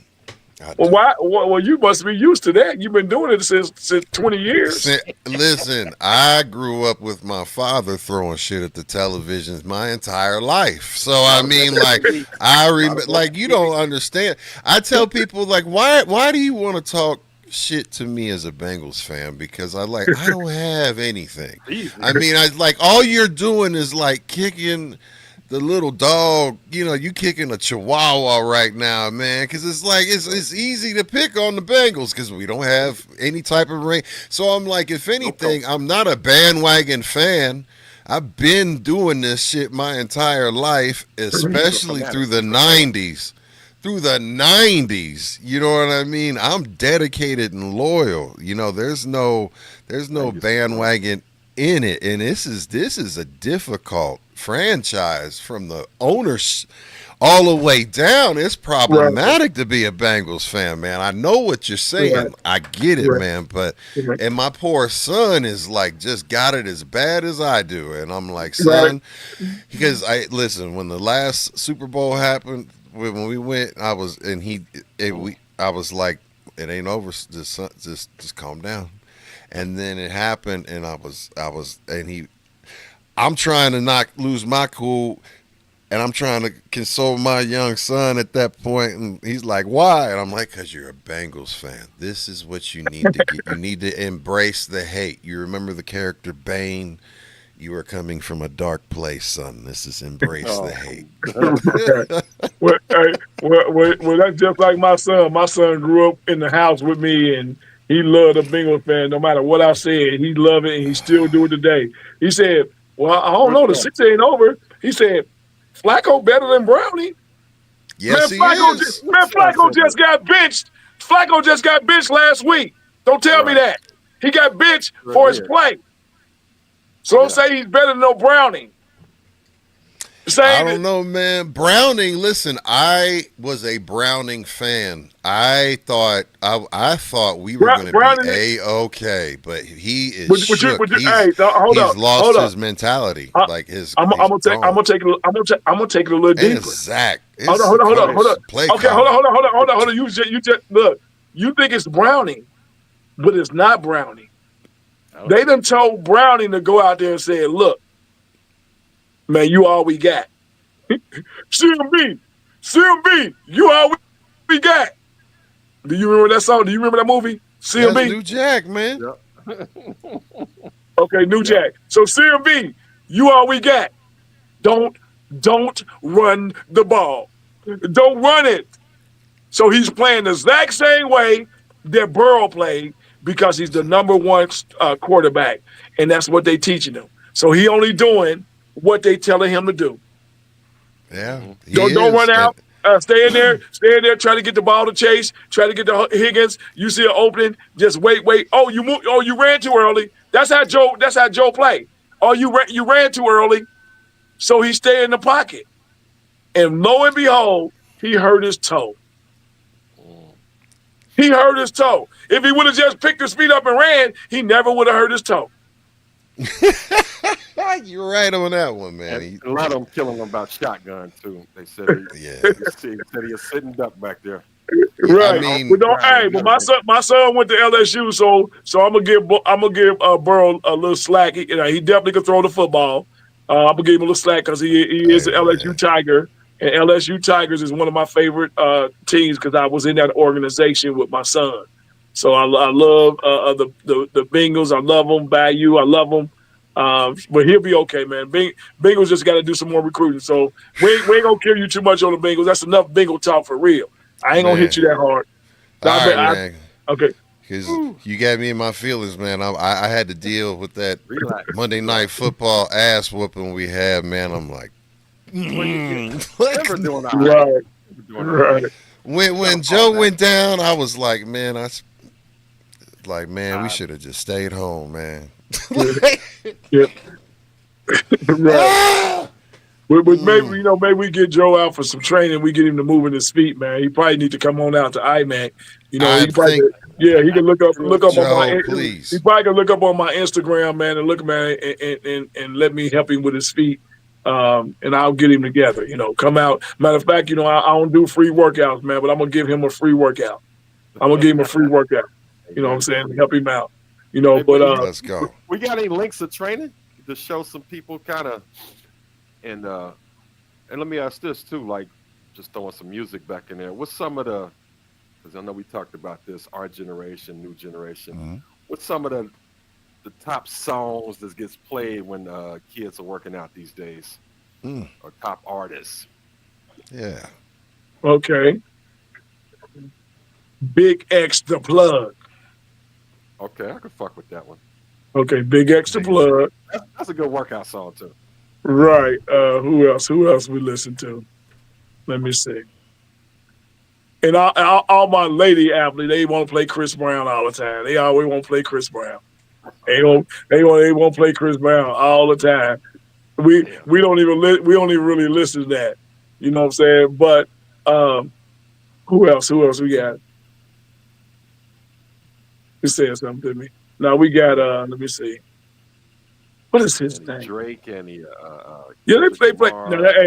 Well, why? Well, you must be used to that. You've been doing it since 20 years. Listen, I grew up with my father throwing shit at the televisions my entire life. So I mean, like, I remember, like, you don't understand. I tell people, like, why do you want to talk shit to me as a Bengals fan? Because I don't have anything. I mean, all you're doing is like kicking the little dog, you kicking a chihuahua right now, man, because it's like it's easy to pick on the Bengals because we don't have any type of rain. So I'm like, if anything, I'm not a bandwagon fan. I've been doing this shit my entire life, especially through the 90s. Through the 90s, you know what I mean? I'm dedicated and loyal. There's no bandwagon in it, and this is a difficult franchise from the owners all the way down. It's problematic to be a Bengals fan, man. I know what you're saying. Right. I get it, Right. man. But Right. and my poor son is like just got it as bad as I do, and I'm like, son, because listen, when the last Super Bowl happened, when we went, I was like, it ain't over. Just calm down. And then it happened, and I'm trying to not lose my cool, and I'm trying to console my young son at that point, and he's like, why? And I'm like, because you're a Bengals fan. This is what you need to get. You need to embrace the hate. You remember the character Bane? You are coming from a dark place, son. This is embrace the hate. Well, that's just like my son. My son grew up in the house with me, and he loved a Bengals fan. No matter what I said, he loved it, and he still do it today. He said, well, I don't know. The season ain't over. He said, Flacco better than Brownie. Yes, man, he is. Flacco just got benched. Flacco just got benched last week. Don't tell me that. He got benched for his play. So don't say he's better than no Browning. I don't know, man. Browning, listen, I was a Browning fan. I thought we were going to be A-okay, but he is shook. He's lost his mentality. I'm gonna take it a little deeper. Zach. Hold on. Okay, hold on. You just look. You think it's Browning, but it's not Browning. They done told Browning to go out there and say, look, man, you all we got. CMB, you all we got. Do you remember that song? Do you remember that movie? CMB? That's New Jack, man. Yeah. Okay, New Jack. So CMB, you all we got. Don't run the ball. Don't run it. So he's playing the exact same way that Burrow played because he's the number one quarterback, and that's what they teaching him. So he only doing what they telling him to do. Yeah. Don't run out. Stay in there. Try to get the ball to Chase. Try to get to Higgins. You see an opening. Just wait. Oh, you moved. Oh, you ran too early. That's how Joe played. Oh, you ran too early. So he stay in the pocket. And lo and behold, he hurt his toe. He hurt his toe. If he would have just picked his feet up and ran, he never would have hurt his toe. You're right on that one, man. And a lot of them killing him about shotgun too. They said Yeah. he said he a sitting duck back there. Right. I mean, but my son went to LSU, so I'm gonna give Burrow a little slack. He definitely can throw the football. I'm gonna give him a little slack because he is an LSU Tiger, and LSU Tigers is one of my favorite teams because I was in that organization with my son. So I love the Bengals. I love them. Bayou, I love them. But he'll be okay, man. Bengals just got to do some more recruiting. So we ain't gonna kill you too much on the Bengals. That's enough Bengal talk for real. I ain't gonna hit you that hard. All right, man. Okay. Because you got me in my feelings, man. I had to deal with that Monday Night Football ass whooping we had, man. I'm like, Never doing that. Right. When Joe went down, I was like, man, we should have just stayed home, man. Yep. Right. But maybe we get Joe out for some training. We get him to move in his feet, man. He probably need to come on out to IMAC. He can look up Joe, on my. please. He probably can look up on my Instagram, man, and look, man, and let me help him with his feet. And I'll get him together. Come out. Matter of fact, I don't do free workouts, man, but I'm gonna give him a free workout. I'm gonna give him a free workout. You know what I'm saying? Help him out. Let's go. We got any links of training to show some people kind of, and let me ask this too, like just throwing some music back in there. What's some of the, because I know we talked about this, our generation, new generation. Mm-hmm. What's some of the top songs that gets played when kids are working out these days, or top artists? Yeah. Okay. Big X the Plug. Okay, I could fuck with that one. Okay, Big X the Plug. That's a good workout song too. Right. Who else we listen to? Let me see. And all my lady athletes, they want to play Chris Brown all the time. They always want to play Chris Brown. They won't play Chris Brown all the time. We don't even really listen to that. You know what I'm saying? But who else we got? He said something to me. Now we got let me see. What is his name? Drake and they play.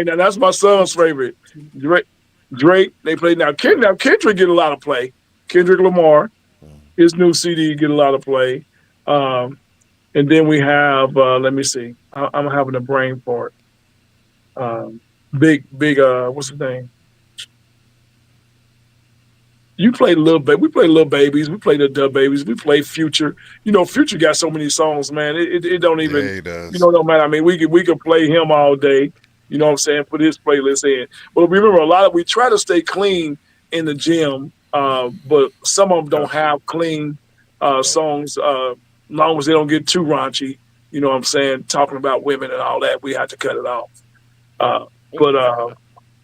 Now that's my son's favorite. Drake. They play now. Kendrick get a lot of play. Kendrick Lamar, his new CD get a lot of play. And then we have let me see. I'm having a brain fart. Big what's his name? You play Lil Baby. We play Lil Babies. We play the Dub Babies. We play Future. Future got so many songs, man. It don't even. Yeah, he does. Don't matter. I mean, we could play him all day. You know what I'm saying? Put his playlist in. But remember, we try to stay clean in the gym, but some of them don't have clean songs. As long as they don't get too raunchy, you know what I'm saying? Talking about women and all that, we have to cut it off.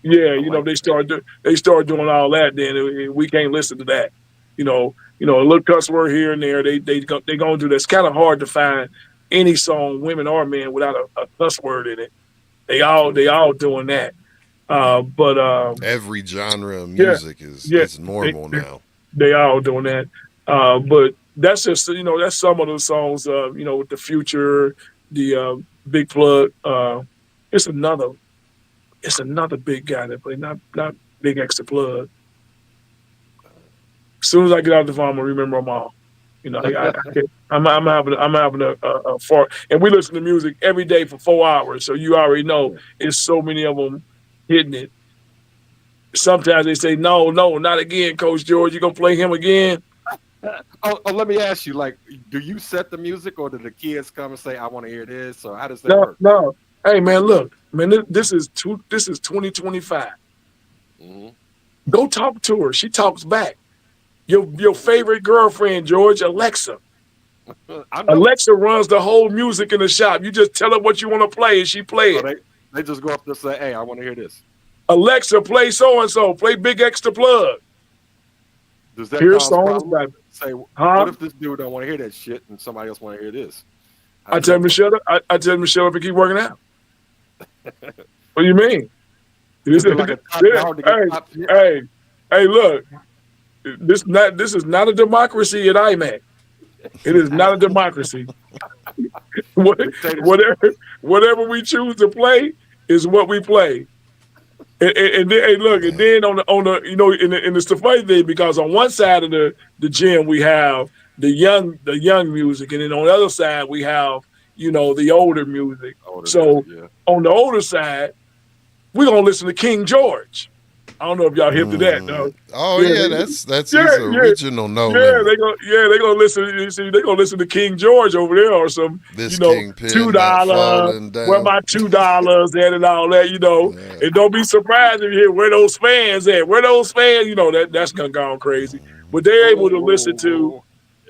They start doing all that. Then we can't listen to that. A little cuss word here and there. They gonna do that. It's kind of hard to find any song, women or men, without a cuss word in it. They all doing that. But every genre of music is normal now. They all doing that. But that's just that's some of the songs. With the Future, the Big Plug. It's another big guy that played, not Big X the Plug. As soon as I get out of the phone, I'm gonna remember them all. I'm having a fart, and we listen to music every day for 4 hours, so you already know it's so many of them hitting it. Sometimes they say, no, not again, Coach George. You gonna play him again? Let me ask you, like, do you set the music, or do the kids come and say, I want to hear this, or how does that work? No. Hey, man, look, man, this is 2025. Mm-hmm. Go talk to her. She talks back. Your favorite girlfriend, George, Alexa. Alexa runs the whole music in the shop. You just tell her what you want to play, and she play it. So they just go up there and say, hey, I want to hear this. Alexa, play so-and-so. Play Big X the Plug. Does that cause songs? Say, what if this dude don't want to hear that shit, and somebody else want to hear this? I tell Michelle to keep working out. What do you mean? This Is it like a top dog to get top pick? hey, look. This is not a democracy at IMAC. It is not a democracy. Whatever we choose to play is what we play. And then, hey, look, and then on the you know, in the funny thing, because on one side of the gym we have the young music, and then on the other side we have, you know, the older music. On the older side, we're gonna listen to King George. I don't know if y'all hip to that though. Oh yeah, that's his original no. Yeah, they gonna listen. You see, they gonna listen to King George over there or some. This, you know, $2. Where my $2 at and all that, you know. Yeah. And don't be surprised if you hear where those fans at. Where those fans, you know, that's gonna go crazy. But they're able to listen to.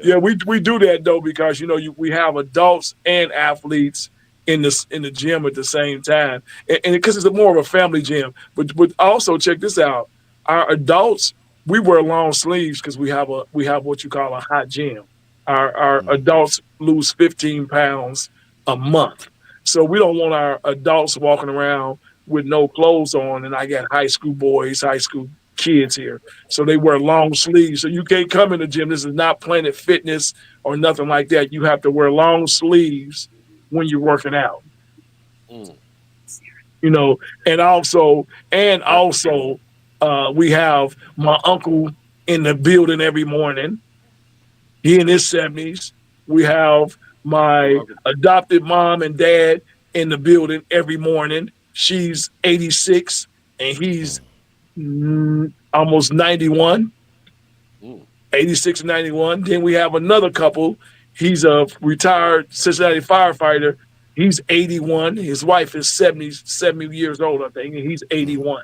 Yeah, we do that though because, you know, we have adults and athletes in the gym at the same time, and because it's more of a family gym. But also check this out: our adults, we wear long sleeves because we have what you call a hot gym. Our adults lose 15 pounds a month, so we don't want our adults walking around with no clothes on. And I got high school boys, high school kids here, so they wear long sleeves. So you can't come in the gym. This is not Planet Fitness or nothing like that. You have to wear long sleeves when you're working out, you know, and also, we have my uncle in the building every morning. He in his 70s. We have my adopted mom and dad in the building every morning. She's 86 and he's almost 91, 86 and 91. Then we have another couple. He's a retired Cincinnati firefighter. He's 81. His wife is 70 years old, I think, and he's 81.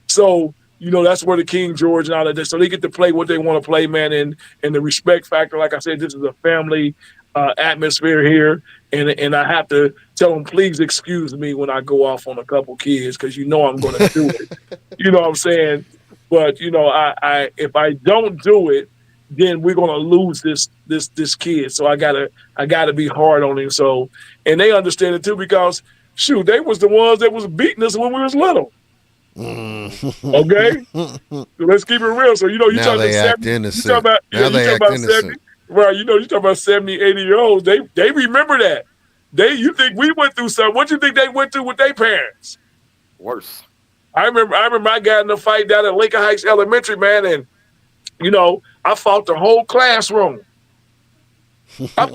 So, you know, that's where the King George and all of this. So they get to play what they want to play, man. And the respect factor, like I said, this is a family atmosphere here. And I have to tell them, please excuse me when I go off on a couple kids, because you know I'm going to do it. You know what I'm saying? But, you know, I if I don't do it, then we're gonna lose this kid. So I gotta be hard on him. So, and they understand it too, because shoot, they was the ones that was beating us when we was little. Okay, so let's keep it real. So you know, you talking about 70, right? You know, you talking about 70, 80-year-olds. They remember that. You think we went through something? What you think they went through with their parents? Worse. I remember I got in a fight down at Lincoln Heights Elementary, man, and you know, I fought the whole classroom. My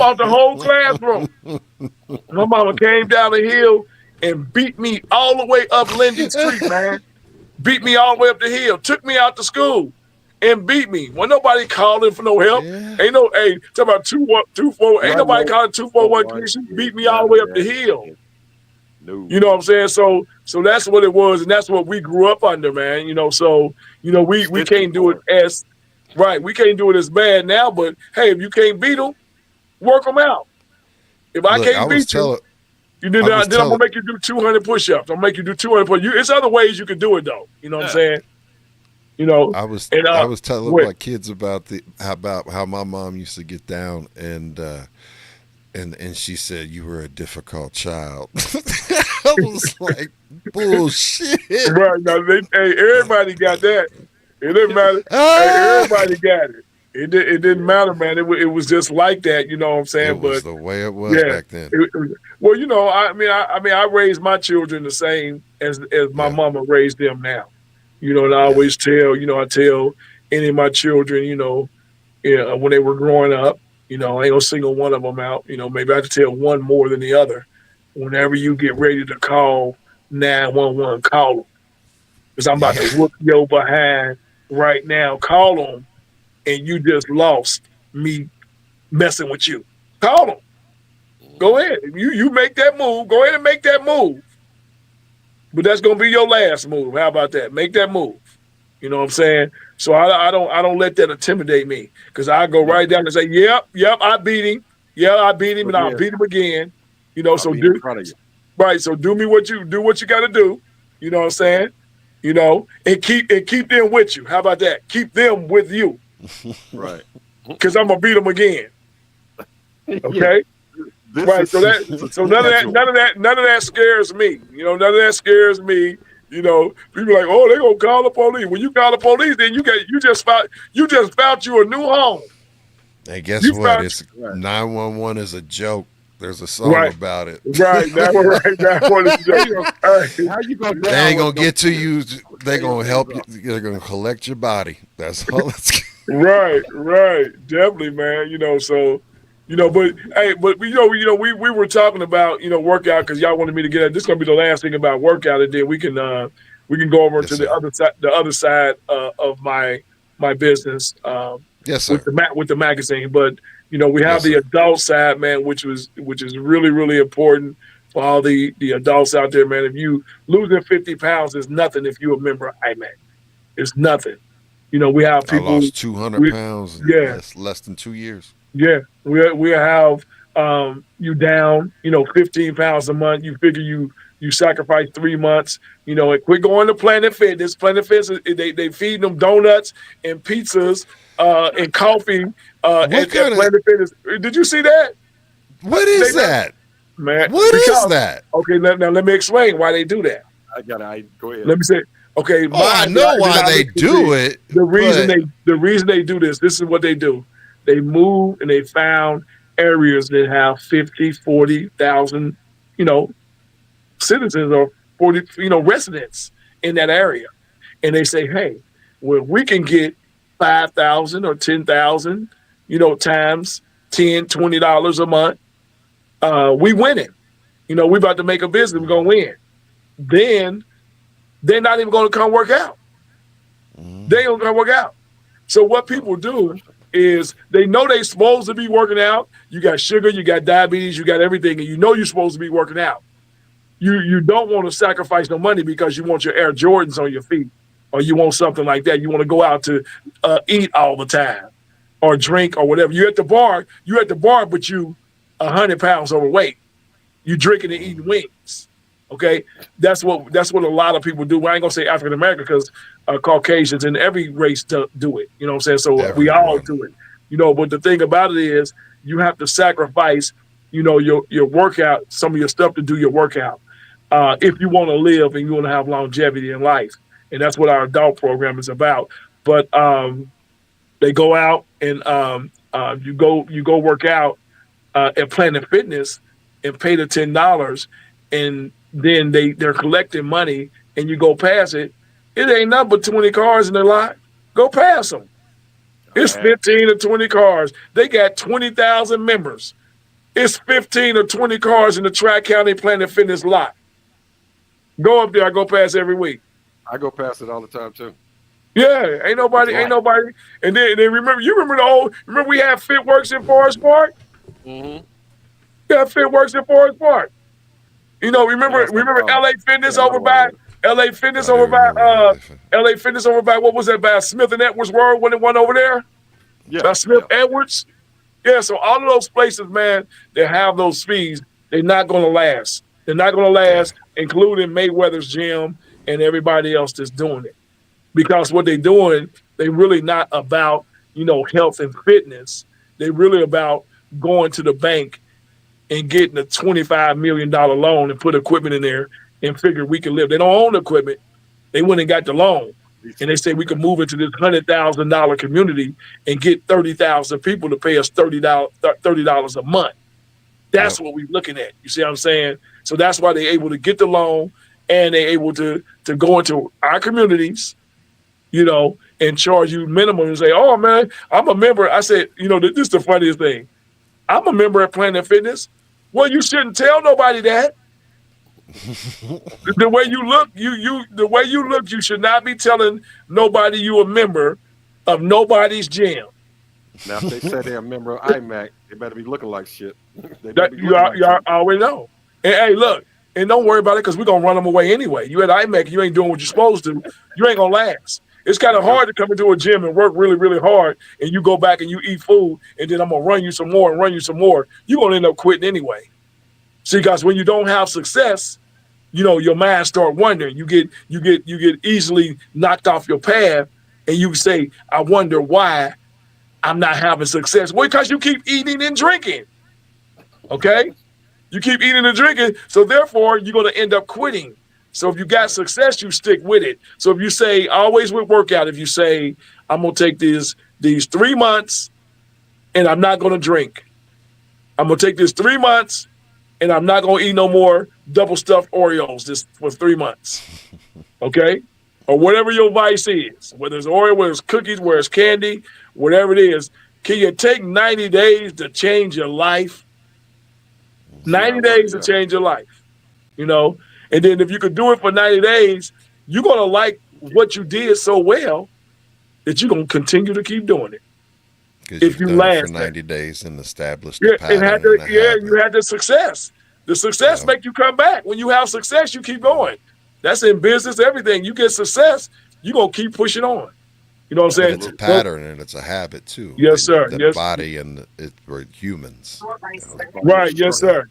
mama came down the hill and beat me all the way up Linden Street, man. Beat me all the way up the hill. Took me out to school and beat me. When nobody calling for no help. Yeah. Ain't no, talk about 2-4. Ain't nobody calling 241. She beat me all the way up the hill. No. You know what I'm saying? So that's what it was, and that's what we grew up under, man. You know, so you know we can't do it as right. We can't do it as bad now, but hey, if you can't beat them, work them out. If I can't beat you, then I'm gonna make you do 200 push-ups. I'll make you do 200 push-ups. It's other ways you can do it though. You know what I'm saying? You know, I was telling my kids about how my mom used to get down and she said you were a difficult child. I was like, bullshit. Right now, everybody got that. It didn't matter. Everybody got it. It didn't matter, man. It was just like that. You know what I'm saying? It was the way it was back then. Well, you know, I raised my children the same as my mama raised them now. You know, and I always tell any of my children, you know, when they were growing up, you know, I ain't gonna single one of them out. You know, maybe I have to tell one more than the other. Whenever you get ready to call 911, call them. Because I'm about to whoop your behind right now. Call them, and you just lost me messing with you. Call them. Go ahead. You make that move. Go ahead and make that move. But that's gonna be your last move. How about that? Make that move. You know what I'm saying? So I don't let that intimidate me, because I go right down and say, yep, I beat him. Yeah, I beat him, and I'll beat him again. You know, so do right. So do what you got to do. You know what I'm saying? You know, and keep them with you. How about that? Keep them with you. Right. Because I'm gonna beat them again. Okay. Right. So none of that scares me. You know, none of that scares me. You know, people like, oh, they gonna call the police. When you call the police, then you just found you a new home. Hey, guess You what? found It's 911 is a joke. There's a song right, about it. right. That one, right. That one is How you just, gonna, hey, how you gonna They down ain't gonna with get to those you. They crazy gonna things help you. up? They're gonna collect your body. That's all. It's right, right. Definitely, man. You know, so but hey, but we were talking about workout because y'all wanted me to get at this. Is gonna be the last thing about workout, and then we can go over yes, to the sir. other side of my business Yes, with sir. the magazine. But we have Yes, the sir. adult side, man, which is really really important for all the adults out there, man. If you losing 50 pounds is nothing if you're a member of IMAC. It's nothing. We have I people. lost 200 We pounds in yeah less than 2 years. yeah, we have you down, 15 pounds a month. You figure you sacrifice 3 months, and quit going to Planet Fitness. Planet Fitness, they feed them donuts and pizzas and coffee What at kind of? Planet Fitness. Did you see that? What They is that? man What is because that? okay, now let me explain why they do that. I go ahead. Let me say okay, Oh, I mine know that why I they listen to. do it, The reason but they do this is what they do. They move and they found areas that have 50, 40,000, you know, citizens or 40, residents in that area. And they say, hey, well, we can get 5,000 or 10,000, times 10, $20 a month. We winning. We about to make a business. We're going to win. Then they're not even going to come work out. mm, They don't come work out. So what Oh, people do is they know they're supposed to be working out. You got sugar, you got diabetes, you got everything, and you're supposed to be working out. You don't want to sacrifice no money because you want your Air Jordans on your feet, or you want something like that. You want to go out to eat all the time, or drink, or whatever. You're at the bar, but you 100 pounds overweight. You drinking and eating wings. Okay, that's what a lot of people do. Well, I ain't gonna say African American because Caucasians in every race do it. You know what I'm saying? So we all everyone. do it. But the thing about it is you have to sacrifice, your workout, some of your stuff to do your workout. If you want to live and you want to have longevity in life, and that's what our adult program is about. But they go out and you go work out at Planet Fitness and pay the $10, and then they're collecting money, and you go past it. It ain't nothing but 20 cars in the lot. Go past them. It's man. 15 or 20 cars. They got 20,000 members. It's 15 or 20 cars in the Tri-County Planet Fitness lot. Go up there. I go past every week. I go past it all the time too. Yeah, ain't It's nobody, ain't light. nobody. And then remember we had FitWorks in Forest Park? Mm-hmm. Yeah, FitWorks in Forest Park. Remember Last time remember I LA yeah, Fitness I over know where by it is. LA Fitness I do over by remember LA. LA Fitness over by what was that by Smith and Edwards World when it went over there? Yeah, By Smith yeah. Edwards? Yeah, so all of those places, man, that have those fees, they're not gonna last. They're not gonna Yeah. last, including Mayweather's gym and everybody else that's doing it. Because what they're doing, they really not about, health and fitness. They really about going to the bank and getting a $25 million loan and put equipment in there and figure we can live. They don't own the equipment. They went and got the loan. And they say we Okay. can move into this $100,000 community and get 30,000 people to pay us $30 a month. That's Yep. what we're looking at. You see what I'm saying? So that's why they're able to get the loan and they're able to go into our communities, and charge you minimum and say, oh man, I'm a member. I said, this is the funniest thing. I'm a member at Planet Fitness. Well, you shouldn't tell nobody that. The way you look, you should not be telling nobody you a member of nobody's gym. Now, if they say they're a member of IMAC, they better be looking like shit. They better That be you looking like something. already know. And hey, look, and don't worry about it because we're gonna run them away anyway. You at IMAC, you ain't doing what you're supposed to. You ain't gonna last. It's kind of Okay. hard to come into a gym and work really, really hard, and you go back and you eat food, and then I'm gonna run you some more and run you some more. You're gonna end up quitting anyway. See, because when you don't have success, your mind start wondering. You get easily knocked off your path, and you say, I wonder why I'm not having success. Well, because you keep eating and drinking. Okay? You keep eating and drinking, so therefore you're going to end up quitting. So if you got success, you stick with it. So if you say, always with workout, if you say, I'm going to take these 3 months and I'm not going to drink. I'm going to take this 3 months and I'm not going to eat no more double stuffed Oreos this for 3 months. Okay? Or whatever your vice is, whether it's Oreo, whether it's cookies, whether it's candy, whatever it is. Can you take 90 days to change your life? 90 days to change your life, you know? And then if you could do it for 90 days, you're going to like what you did so well that you're going to continue to keep doing it. If you last for 90 days and established the pattern. You had the success. The success make you come back. When you have success, you keep going. That's in business, everything. You get success, you're going to keep pushing on. You know what I'm saying? It's a pattern and it's a habit too. Yes, sir. The body and we're humans. Right. Yes, sir.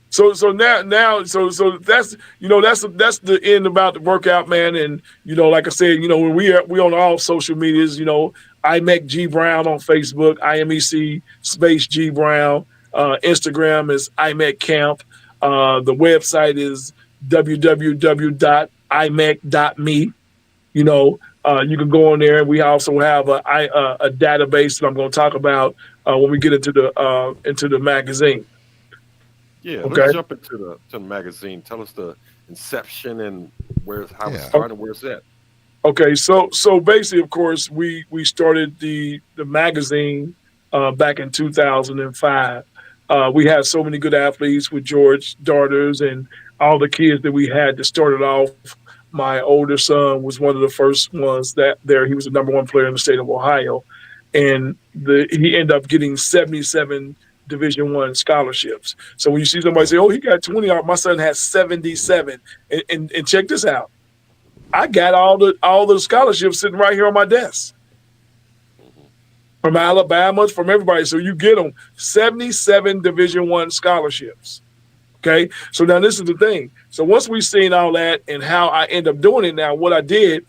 So now so that's that's the end about the workout, man. And like I said, when we on all social medias, IMEC G Brown on Facebook, IMEC space G Brown. Instagram is IMEC Camp. The website is www.imec.me. You can go on there. We also have a database that I'm going to talk about when we get into the magazine. Yeah, let's jump into the magazine. Tell us the inception and how it started and where it's at. Okay, so basically, of course, we started the magazine back in 2005. We had so many good athletes with George Daughters and all the kids that we had that started off. My older son was one of the first ones he was the number one player in the state of Ohio. And he ended up getting 77 Division I scholarships. So when you see somebody say, oh, he got 20, my son has 77. And check this out. I got all the scholarships sitting right here on my desk. From Alabama, from everybody. So you get them 77 Division I scholarships. Okay. So now this is the thing. So once we've seen all that and how I end up doing it now, what I did,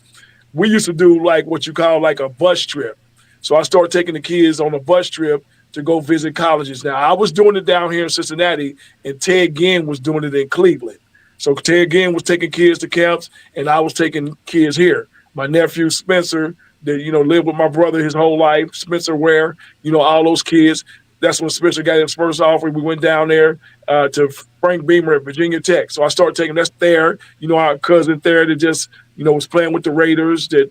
we used to do like what you call like a bus trip. So I started taking the kids on a bus trip to go visit colleges. Now I was doing it down here in Cincinnati and Ted Ginn was doing it in Cleveland. So Ted Ginn was taking kids to camps and I was taking kids here. My nephew Spencer, that lived with my brother his whole life, Spencer Ware, all those kids. That's when Spencer got his first offer. We went down there to Frank Beamer at Virginia Tech. So I started taking that's Thayer, our cousin Thayer that just, was playing with the Raiders, that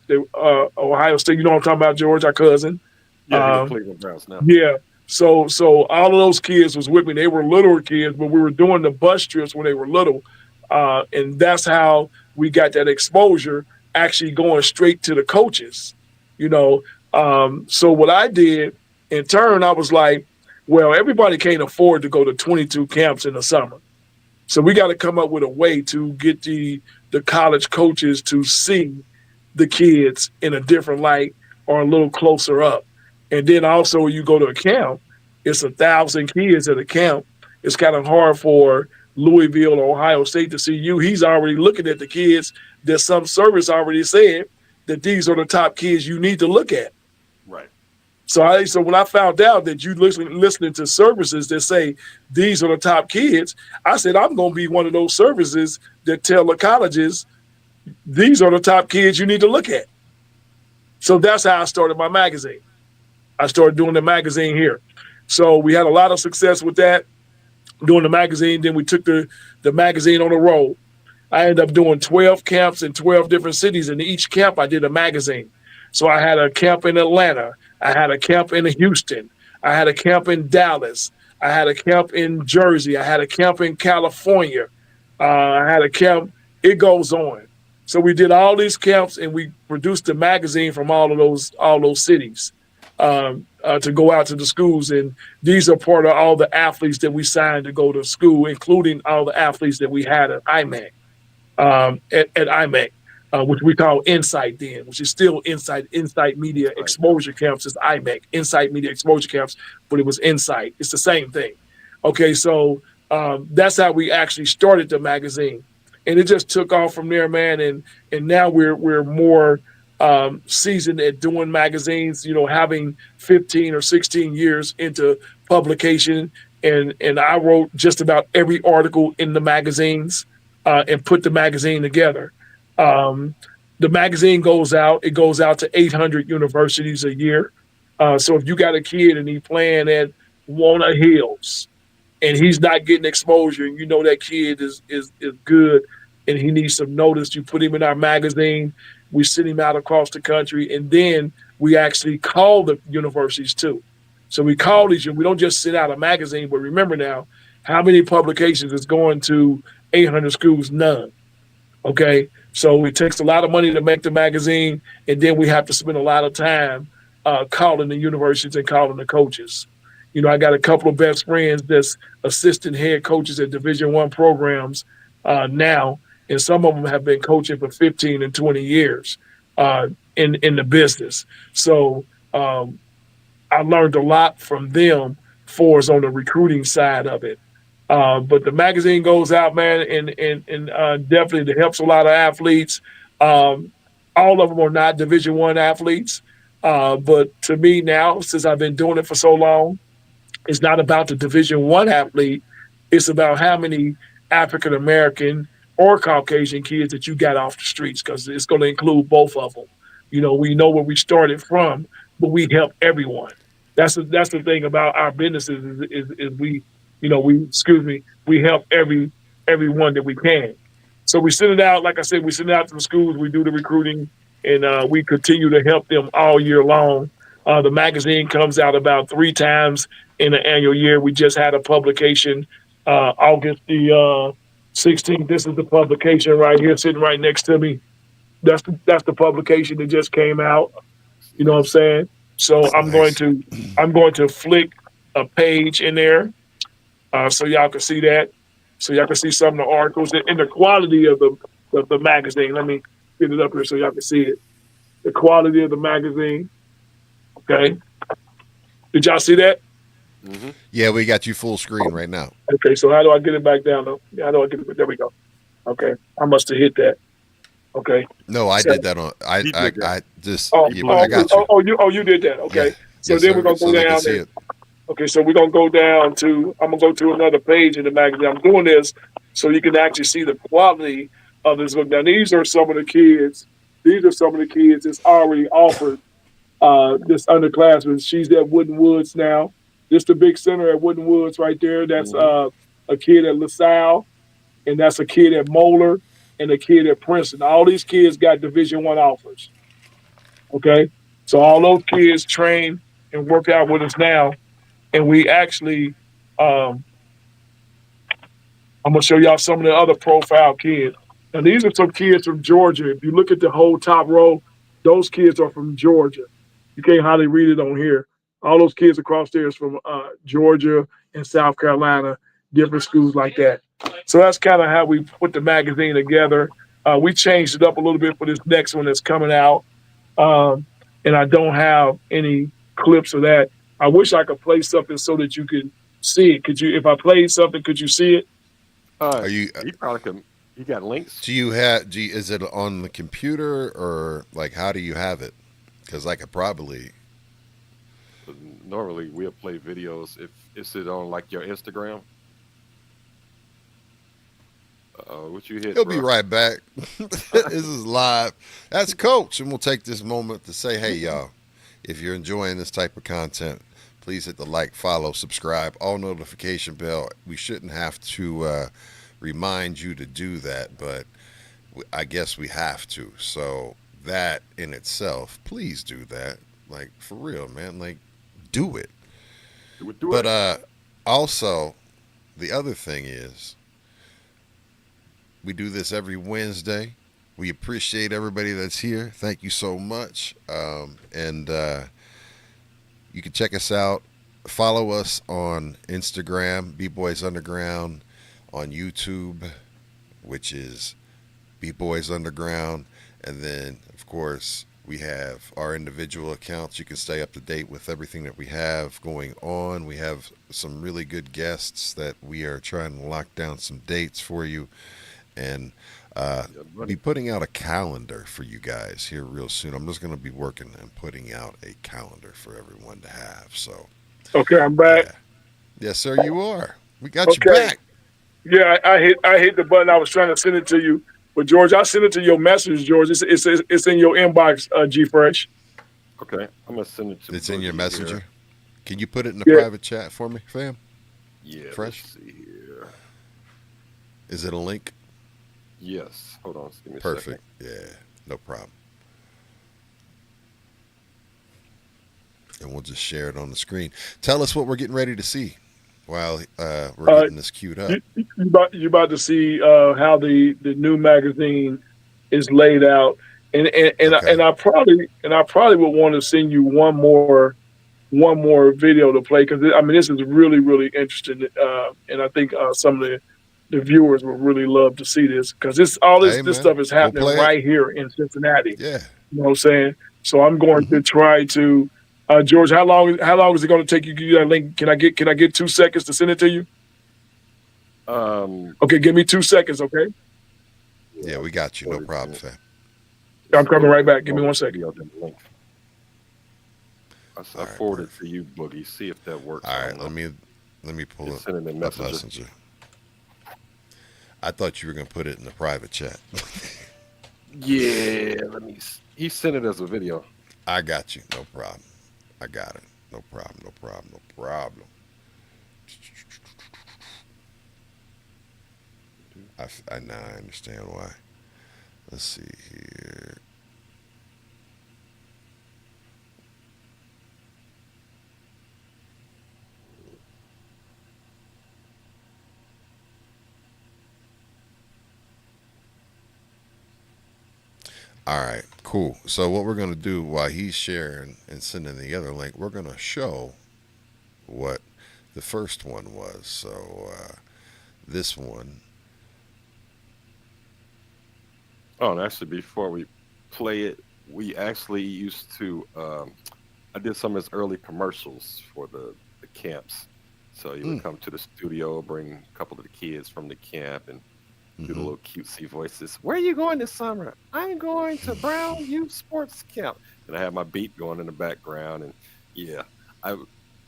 Ohio State. You know what I'm talking about, George, our cousin. Yeah, Cleveland Browns now. Yeah. So all of those kids was with me. They were littler kids, but we were doing the bus trips when they were little. And that's how we got that exposure, actually going straight to the coaches, So what I did in turn, I was like, well, everybody can't afford to go to 22 camps in the summer. So we got to come up with a way to get the college coaches to see the kids in a different light or a little closer up. And then also when you go to a camp, it's 1,000 kids at a camp. It's kind of hard for Louisville or Ohio State to see you. He's already looking at the kids that some service already said that these are the top kids you need to look at. Right. So when I found out that you listening to services that say these are the top kids, I said I'm going to be one of those services that tell the colleges these are the top kids you need to look at. So that's how I started my magazine. I started doing the magazine here. So we had a lot of success with that, doing the magazine. Then we took the magazine on the road. I ended up doing 12 camps in 12 different cities. In each camp, I did a magazine. So I had a camp in Atlanta. I had a camp in Houston. I had a camp in Dallas. I had a camp in Jersey. I had a camp in California. I had a camp. It goes on. So we did all these camps and we produced a magazine from all those cities to go out to the schools. And these are part of all the athletes that we signed to go to school, including all the athletes that we had at IMEC, at IMEC. Which we call Insight then, which is still Insight Media Exposure Camps is IMEC, Insight Media Exposure Camps, but it was Insight. It's the same thing. Okay, so that's how we actually started the magazine. And it just took off from there, man. And now we're more seasoned at doing magazines, having 15 or 16 years into publication. And I wrote just about every article in the magazines. and put the magazine together. Um, the magazine goes out. It goes out to 800 universities a year. So if you got a kid and he's playing at Warner Hills and he's not getting exposure, and you know that kid is good and he needs some notice, you put him in our magazine. We send him out across the country, and then we actually call the universities too. So we call these. We don't just send out a magazine, but remember now, how many publications is going to 800 schools? None. Okay, so it takes a lot of money to make the magazine, and then we have to spend a lot of time calling the universities and calling the coaches. You know, I got a couple of best friends that's assistant head coaches at Division I programs now, and some of them have been coaching for 15 and 20 years in the business. So I learned a lot from them for us on the recruiting side of it. But the magazine goes out, man, and definitely it helps a lot of athletes. All of them are not Division I athletes, but to me now, since I've been doing it for so long, it's not about the Division I athlete. It's about how many African American or Caucasian kids that you got off the streets, because it's going to include both of them. You know, we know where we started from, but we help everyone. That's the thing about our businesses is we, you know, we help everyone that we can. So we send it out, like I said, we send it out to the schools, we do the recruiting, and we continue to help them all year long. The magazine comes out about 3 times in the annual year. We just had a publication August the 16th. This is the publication right here, sitting right next to me. That's the publication that just came out. You know what I'm saying? So That's I'm nice. going to flick a page in there so y'all can see that. So y'all can see some of the articles and the quality of the magazine. Let me get it up here so y'all can see it. The quality of the magazine. Okay. Did y'all see that? Mm-hmm. Yeah, we got you full screen right now. Okay. So how do I get it back down though? How do I get it? There we go. Okay. I must have hit that. Okay. No, I So- did that on. I He did I, that. I just. Oh, Yeah, oh, I got you. you did that. Okay. Yeah. So Yes, then sir. we're gonna So go they can down see there. it. Okay, so we're gonna go down to. I'm gonna go to another page in the magazine. I'm doing this so you can actually see the quality of this book. Now, these are some of the kids. These are some of the kids that's already offered this underclassmen. She's at Wooden Woods now. This the big center at Wooden Woods right there. That's a kid at LaSalle, and that's a kid at Moeller, and a kid at Princeton. All these kids got Division I offers. Okay, so all those kids train and work out with us now, and we actually, I'm gonna show y'all some of the other profile kids. And these are some kids from Georgia. If you look at the whole top row, those kids are from Georgia. You can't hardly read it on here. All those kids across there is from Georgia and South Carolina, different schools like that. So that's kind of how we put the magazine together. We changed it up a little bit for this next one that's coming out. And I don't have any clips of that. I wish I could play something so that you could see it. Could you, if I played something, could you see it? Are you? He probably can. He got links. Do you have? Is it on the computer or like how do you have it? Because I could probably. Normally, we'll play videos. If is it on like your Instagram? What you hit? He'll bro? be right back. This is live. That's Coach, and we'll take this moment to say, hey, y'all, if you're enjoying this type of content, please hit the like, follow, subscribe, all notification bell. We shouldn't have to remind you to do that, but I guess we have to. So that in itself, please do that. Like, for real, man. Like, do it. Do it. But also, the other thing is, we do this every Wednesday. We appreciate everybody that's here. Thank you so much. And you can check us out. Follow us on Instagram, B-Boys Underground, on YouTube, which is B-Boys Underground. And then, of course, we have our individual accounts. You can stay up to date with everything that we have going on. We have some really good guests that we are trying to lock down some dates for you. And be putting out a calendar for you guys here real soon. I'm just going to be working and putting out a calendar for everyone to have. So, Okay, I'm back. yeah. Yes, sir, you are. We got Okay. you back. Yeah, I hit the button. I was trying to send it to you, but George, I sent it to your message, George. It's in your inbox, G Fresh. Okay, I'm gonna send it to It's in your Boogie here. messenger. Can you put it in the Yeah. private chat for me, fam? Yeah, let's Fresh? see here. Is it a link? Yes, hold on, just give me a Perfect. Yeah, no problem. And we'll just share it on the screen. Tell us what we're getting ready to see while we're Uh, getting this queued up. you about to see how the new magazine is laid out, Okay. and I probably would want to send you one more video to play because I mean this is really interesting, and I think some of the viewers would really love to see this because Hey, this man, stuff is we'll happening play it. right here in Cincinnati. Yeah. You know what I'm saying? So I'm going Hmm. to try to. George, how long is it going to take you to get that link? Can I get 2 seconds to send it to you? second. Okay, give me 2 seconds. Okay, Yeah, Yeah, we got you. No forward problem, to fam. I'm just coming right back. Give me forward 1 second. video to the link. All I right, forwarded perfect. to you, Boogie. See if that works. All I right, don't know. let me pull Just up send it in up Messenger. Messenger. I thought you were gonna put it in the private chat. Yeah, he sent it as a video. I got you. No problem. I got it. No problem. No problem. No problem. I now I understand why. Let's see here. All right, cool. So what we're gonna do while he's sharing and sending the other link, we're gonna show what the first one was. So this one, Oh, and actually, before we play it, we actually used to. I did some of his early commercials for the camps. So you would mm, come to the studio, bring a couple of the kids from the camp, and do the hmm little cutesy voices. Where are you going this summer? I'm going to Brown Youth Sports Camp. And I had my beat going in the background. And yeah, I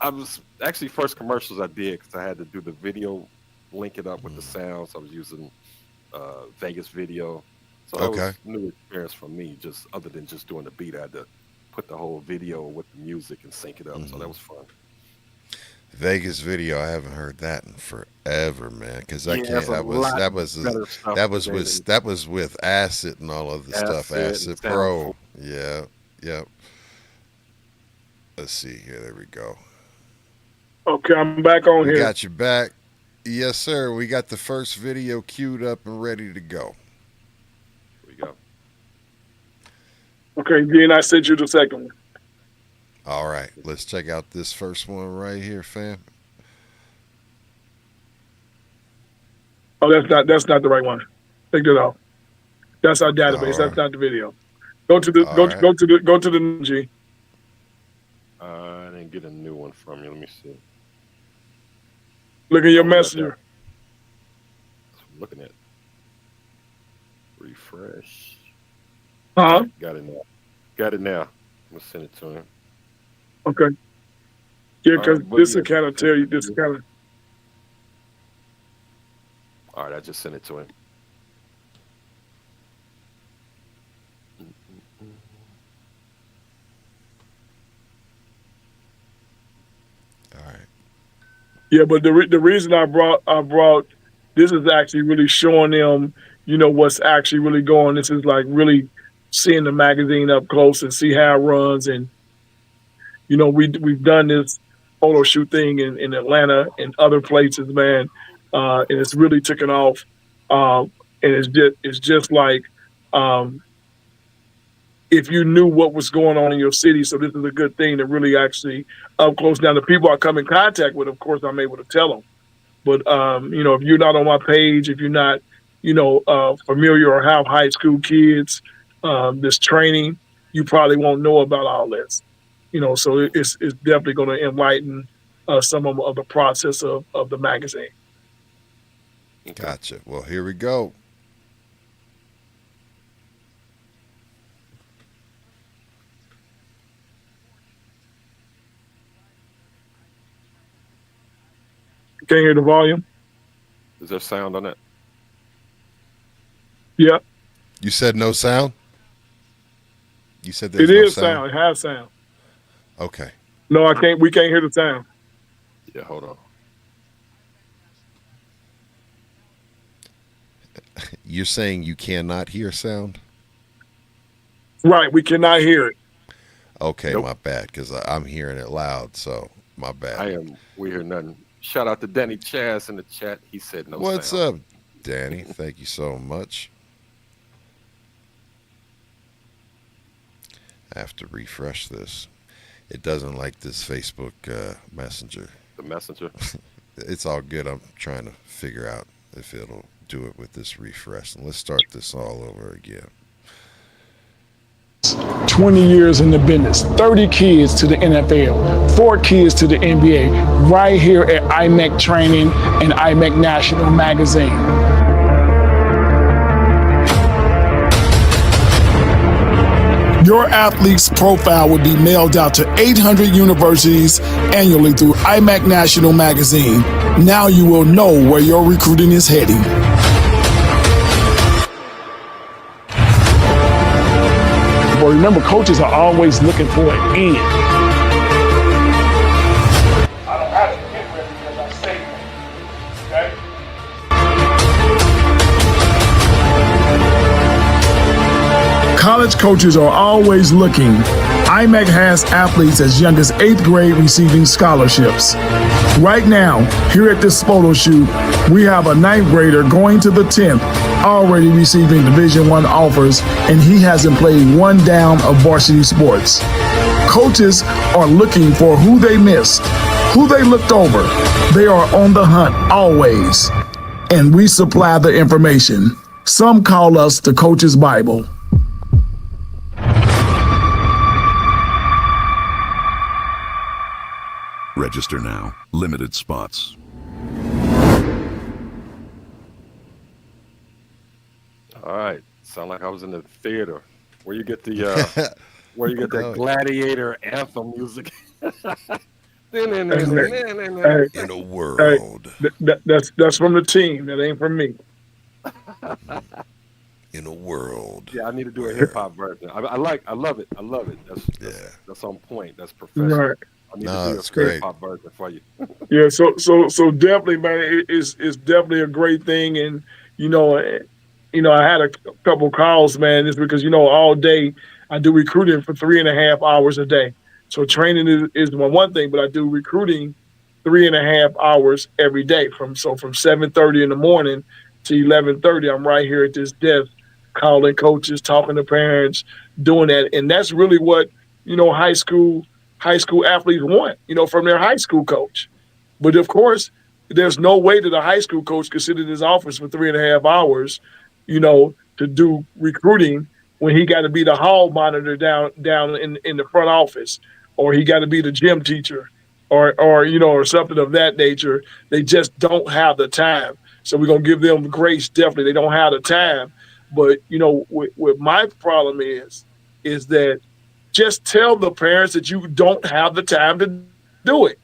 I was actually first commercials I did because I had to do the video, link it up with the sounds. I was using Vegas Video. So that okay. was new experience for me, just other than just doing the beat. I had to put the whole video with the music and sync it up. So that Hmm. was fun. Vegas Video. I haven't heard that in forever, man. Because I Yeah, can't. that's a lot better stuff today than That was with Acid and all of the stuff. Acid and Acid Sound. Pro. Yeah. Yep. Let's see here. There we go. Okay, I'm back on We here. got you back. Yes, sir. We got the first video queued up and ready to go. Here we go. Okay, then I sent you the second one. All right. Let's check out this first one right here, fam. Oh, that's not the right one. Take that off. That's our All database. That's right. not the video. Go to the All right. go to the G. I didn't get a new one from you. Let me see. Look at your Oh, we got that. messenger. I'm looking at refresh. Huh? Got it now. Got it now. I'm gonna send it to him. Okay. Yeah, All because right, this will Boogie. kind of tell you. This kind of. All right, I just sent it to him. All right. Yeah, but the reason I brought this is actually really showing them, you know, what's actually really going. This is like really seeing the magazine up close and see how it runs. And you know, we've done this photo shoot thing in Atlanta and other places, man, and it's really taken off. And it's just like um, if you knew what was going on in your city. So this is a good thing to really actually up close. Now the people I come in contact with, of course, I'm able to tell them. But you know, if you're not on my page, if you're not, you know, familiar or have high school kids, this training, you probably won't know about all this. You know, so it's definitely going to enlighten some of the process of the magazine. Okay. Gotcha. Well, here we go. Can you hear the volume? Is there sound on that? Yeah, You said no sound? You said it there's no is sound? sound. It has sound. Okay. No, I can't. We can't hear the sound. Yeah, hold on. You're saying you cannot hear sound? Right, we cannot hear it. Okay, Nope. my bad, because I'm hearing it loud, so my bad. We hear nothing. Shout out to Danny Chaz in the chat. He said no What's sound. up, Danny? Thank you so much. I have to refresh this. It doesn't like this Facebook Messenger. The messenger. It's all good. I'm trying to figure out if it'll do it with this refresh. And let's start this all over again. 20 years in the business, 30 kids to the NFL, 4 kids to the NBA, right here at IMEC Training and IMEC National Magazine. Your athlete's profile would be mailed out to 800 universities annually through IMEC National Magazine. Now you will know where your recruiting is heading. But remember, coaches are always looking for an end. I don't have to get ready because I stay ready. Okay? College coaches are always looking. IMEC has athletes as young as 8th grade receiving scholarships. Right now, here at this photo shoot, we have a 9th grader going to the 10th, already receiving Division I offers, and he hasn't played one down of varsity sports. Coaches are looking for who they missed, who they looked over. They are on the hunt always, and we supply the information. Some call us the Coach's Bible. Register now. Limited spots. All right. Sound like I was in the theater. Where you get the that gladiator anthem music. In a world. That's from the team. That ain't from me. In a world. Yeah, I need to do a hip hop version. I love it. That's on point. That's professional. Right. I need to do it's a great. hip hop version for you. Yeah, so definitely, man, it's definitely a great thing, and I had a couple calls, man. It's because all day I do recruiting for 3.5 hours a day. So training is one thing, but I do recruiting 3.5 hours every day from 7:30 in the morning to 11:30. I'm right here at this desk, calling coaches, talking to parents, doing that, and that's really what high school athletes want, from their high school coach. But of course, there's no way that a high school coach could sit in his office for 3.5 hours, to do recruiting when he got to be the hall monitor down in the front office, or he got to be the gym teacher, or something of that nature. They just don't have the time. So we're gonna give them grace. Definitely, they don't have the time. But what my problem is that just tell the parents that you don't have the time to do it.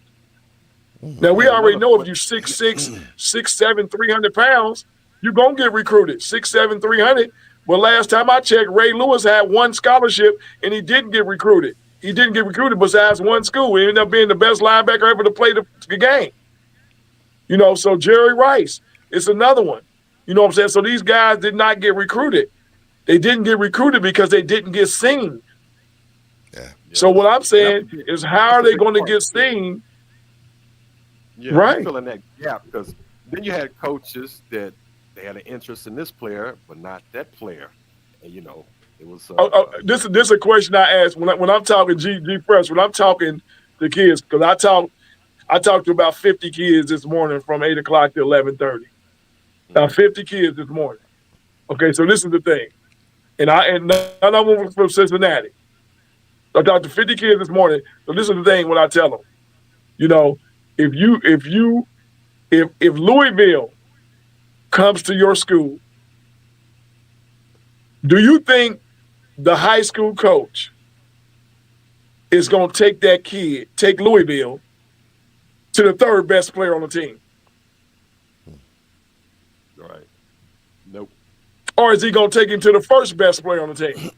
Now, we already know if you're 6'6", 6'7", 300 pounds, you're going to get recruited, 6'7", 300. But last time I checked, Ray Lewis had one scholarship, and he didn't get recruited. He didn't get recruited besides one school. He ended up being the best linebacker ever to play the game. So Jerry Rice is another one. You know what I'm saying? So these guys did not get recruited. They didn't get recruited because they didn't get seen. Yeah. So what I'm saying is, how are they going to get seen? Yeah, right. I'm filling that gap, because then you had coaches that they had an interest in this player, but not that player. And it was. This is a question I ask when I'm talking G Fresh. When I'm talking to kids, because I talked to about 50 kids this morning from 8 o'clock to 11:30. Now 50 kids this morning. Okay, so this is the thing, and none of them from Cincinnati. I talked to 50 kids this morning. So this is the thing when I tell them, if Louisville comes to your school, do you think the high school coach is going to take Louisville to the third best player on the team? Or is he going to take him to the first best player on the team?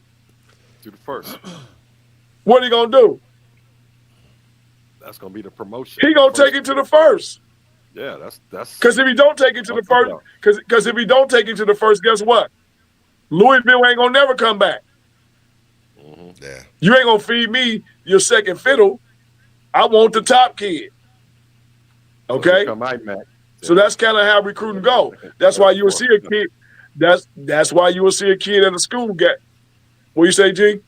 To the first. What are he going to do? That's going to be the promotion. He going to take him to the first. Yeah, that's Because if he don't take him to the first, because if he don't take him to the first, guess what? Louisville ain't going to never come back. Yeah. You ain't going to feed me your second fiddle. I want the top kid. Okay? So that's kind of how recruiting go. That's why you will see a kid. That's why you will see a kid at a school get. What you say, G?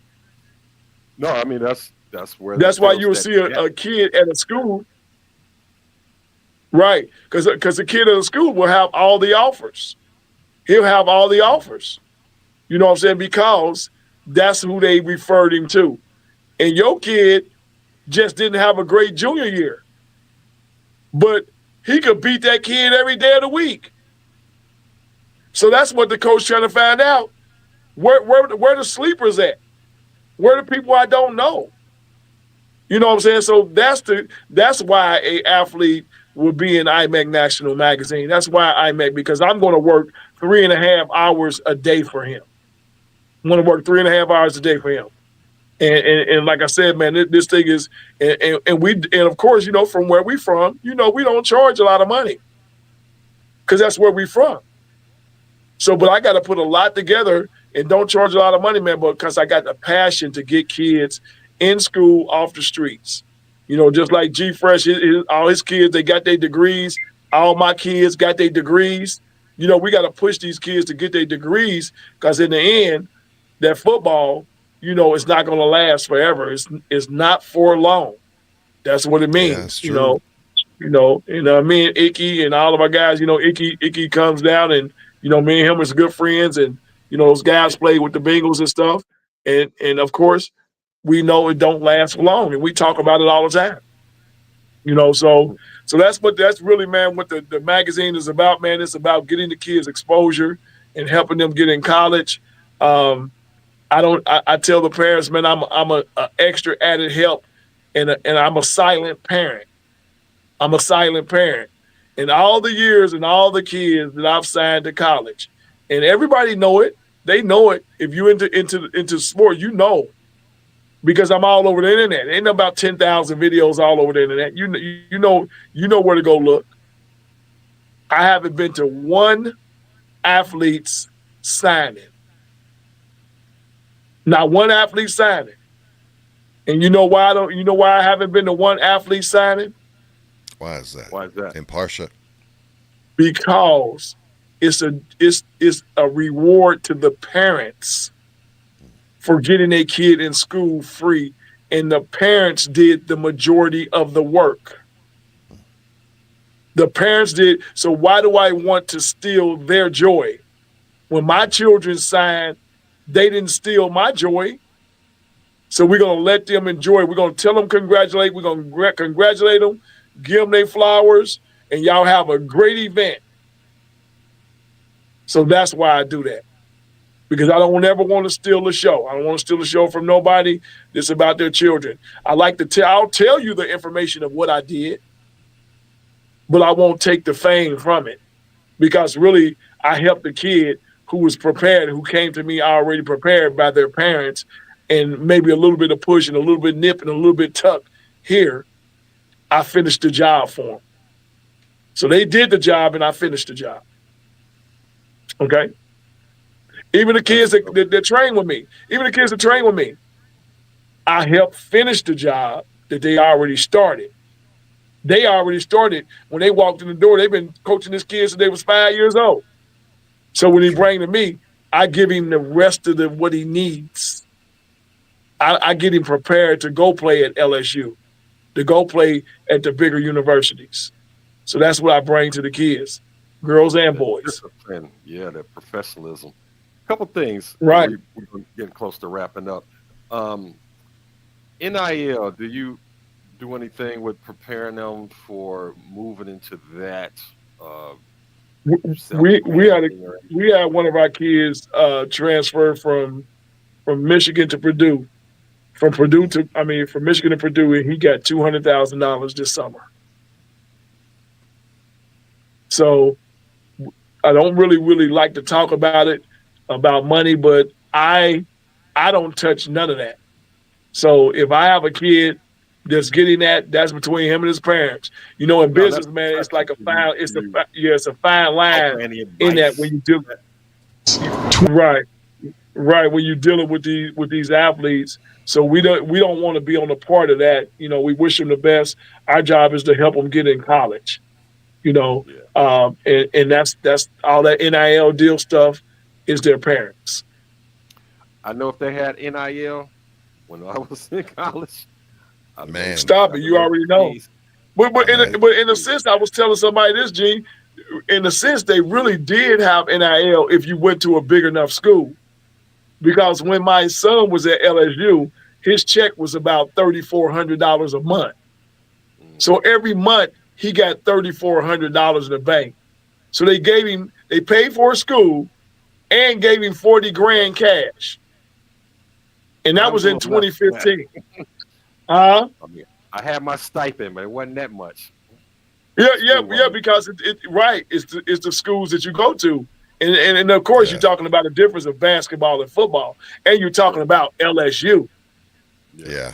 No, I mean that's where. That's why you will see a kid at a school, right? Because the kid at a school will have all the offers. He'll have all the offers. You know what I'm saying? Because that's who they referred him to. And your kid just didn't have a great junior year, but he could beat that kid every day of the week. So that's what the coach trying to find out. Where the sleepers at? Where the people I don't know? You know what I'm saying? So that's why a athlete will be in IMEC National Magazine. That's why IMEC, because I'm going to work 3.5 hours a day for him. I'm going to work 3.5 hours a day for him. And like I said, man, this thing is, and of course, you know, from where we from, you know, we don't charge a lot of money because that's where we from. So, but I got to put a lot together and don't charge a lot of money, man, because I got the passion to get kids in school off the streets. You know, just like G Fresh, all his kids, they got their degrees. All my kids got their degrees. You know, we got to push these kids to get their degrees because in the end, that football, you know, it's not going to last forever. It's not for long. That's what it means. Yeah, you know, me and Icky and all of our guys, you know, Icky comes down and, you know, me and him was good friends and, you know, those guys played with the Bengals and stuff. And of course, we know it don't last for long and we talk about it all the time. You know, so that's really, man, what the magazine is about, man. It's about getting the kids exposure and helping them get in college. I tell the parents, man, I'm a extra added help and I'm a silent parent. I'm a silent parent. In all the years and all the kids that I've signed to college, and everybody know it. They know it. If you into sport, you know, because I'm all over the internet. Ain't about 10,000 videos all over the internet. You know where to go look. I haven't been to one athlete's signing. Not one athlete signing. And you know why I haven't been to one athlete signing? Why is that? Why is that? Impartial. Because it's a reward to the parents for getting a kid in school free, and the parents did the majority of the work. The parents did. So why do I want to steal their joy? When my children signed, they didn't steal my joy. So we're going to let them enjoy. We're going to tell them congratulate. We're going to congratulate them, give them their flowers, and y'all have a great event. So that's why I do that. Because I don't ever want to steal the show. I don't want to steal the show from nobody. It's about their children. I like to I'll tell you the information of what I did, but I won't take the fame from it. Because really, I helped the kid who was prepared, who came to me already prepared by their parents, and maybe a little bit of push and a little bit nip and a little bit tuck here. I finished the job for them. So they did the job and I finished the job. Okay? Even the kids that train with me, I helped finish the job that they already started. They already started when they walked in the door. They've been coaching this kid since they was 5 years old. So when he bring to me, I give him the rest of what he needs. I get him prepared to go play at LSU, to go play at the bigger universities. So that's what I bring to the kids, girls and boys. Discipline. Yeah, that professionalism. A couple things. Right. We're getting close to wrapping up. NIL, do you do anything with preparing them for moving into that? We had one of our kids transfer from Michigan to Purdue. From Michigan to Purdue, and he got $200,000 this summer. So I don't really like to talk about it about money, but I don't touch none of that. So if I have a kid that's getting that, that's between him and his parents. You know, in No, that's business, man, it's like a you, fine, you it's a fine line offer any in that advice. when you do right, right, when you're dealing with these athletes. So we don't want to be on the part of that. You know, we wish them the best. Our job is to help them get in college. You know, Yeah. and that's all that NIL deal stuff is their parents. I know if they had NIL when I was in college, Man. Stop it! You already know. But in a sense, I was telling somebody this, Gene. In a sense, they really did have NIL if you went to a big enough school. Because when my son was at LSU, his check was about $3,400 a month. So every month he got $3,400 in the bank. So they paid for a school and gave him 40 grand cash. And that was in 2015. I mean, I had my stipend, but it wasn't that much. Yeah, because it's the schools that you go to. And of course, you're talking about the difference of basketball and football. And you're talking about LSU. Yeah.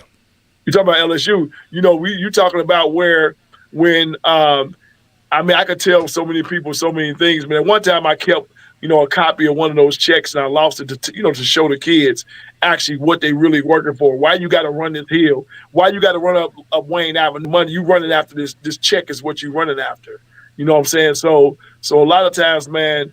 You're talking about LSU. You know, you're talking about when I could tell so many people so many things. Man, one time I kept, a copy of one of those checks and I lost it to show the kids actually what they really working for. Why you got to run this hill? Why you got to run up Wayne Avenue? Money you running after this check is what you running after. You know what I'm saying? So a lot of times, man,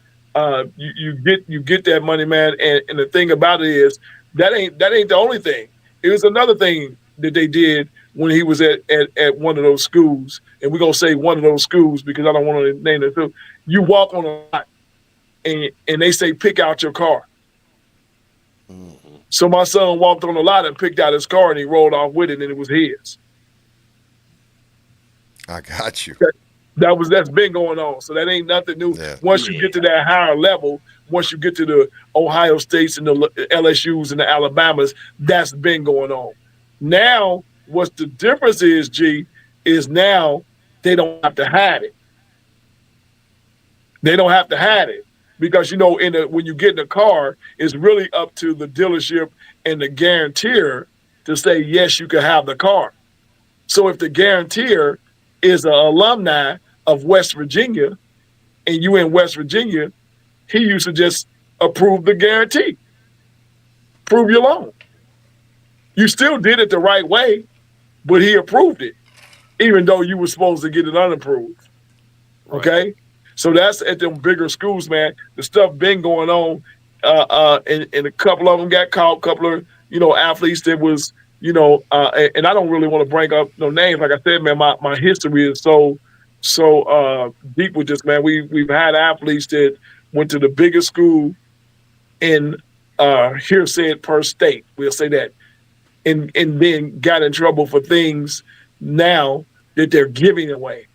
you get that money, man. And the thing about it is that ain't the only thing. It was another thing that they did when he was at one of those schools. And we're gonna say one of those schools because I don't want to name it. You walk on a lot and they say pick out your car. Mm-hmm. So my son walked on the lot and picked out his car and he rolled off with it and it was his. I got you. That's been going on. So that ain't nothing new. Yeah. Once you get to that higher level, once you get to the Ohio States and the LSUs and the Alabamas, that's been going on. Now, what the difference is, G, is now they don't have to hide it. They don't have to hide it. Because, when you get in the car, it's really up to the dealership and the guarantor to say, yes, you can have the car. So if the guarantor is an alumni of West Virginia and you in West Virginia, he used to just approve the guarantee, prove your loan. You still did it the right way, but he approved it, even though you were supposed to get it unapproved. Okay? Right. So that's at them bigger schools, man. The stuff been going on, and a couple of them got caught. A couple of athletes that was and I don't really want to bring up no names. Like I said, man, my history is so deep with this, man. We've had athletes that went to the biggest school in here said per state. We'll say that, and then got in trouble for things now that they're giving away.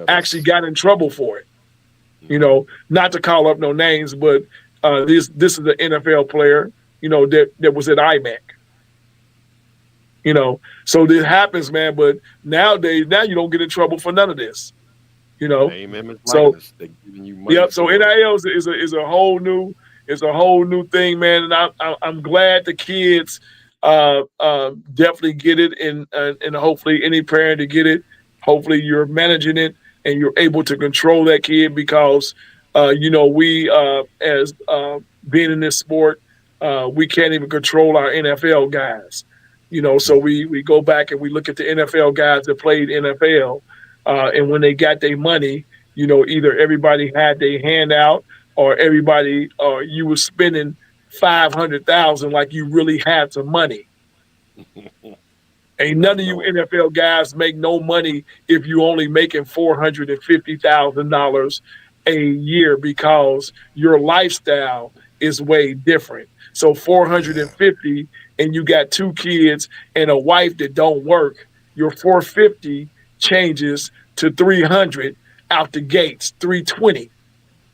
Actually got in trouble for it. Not to call up no names, but this is an NFL player, that was at IMAC. So this happens, man. But nowadays, you don't get in trouble for none of this. So they giving you money. Yep. So NIL is a whole new thing, man. And I'm glad the kids definitely get it, and hopefully any parent to get it. Hopefully you're managing it and you're able to control that kid because, we as being in this sport, we can't even control our NFL guys. So we go back and we look at the NFL guys that played NFL, and when they got their money, either everybody had their hand out or you were spending $500,000 like you really had some money. Ain't none of you NFL guys make no money if you only making $450,000 a year because your lifestyle is way different. So 450 and you got 2 kids and a wife that don't work, your 450 changes to 300 out the gates, 320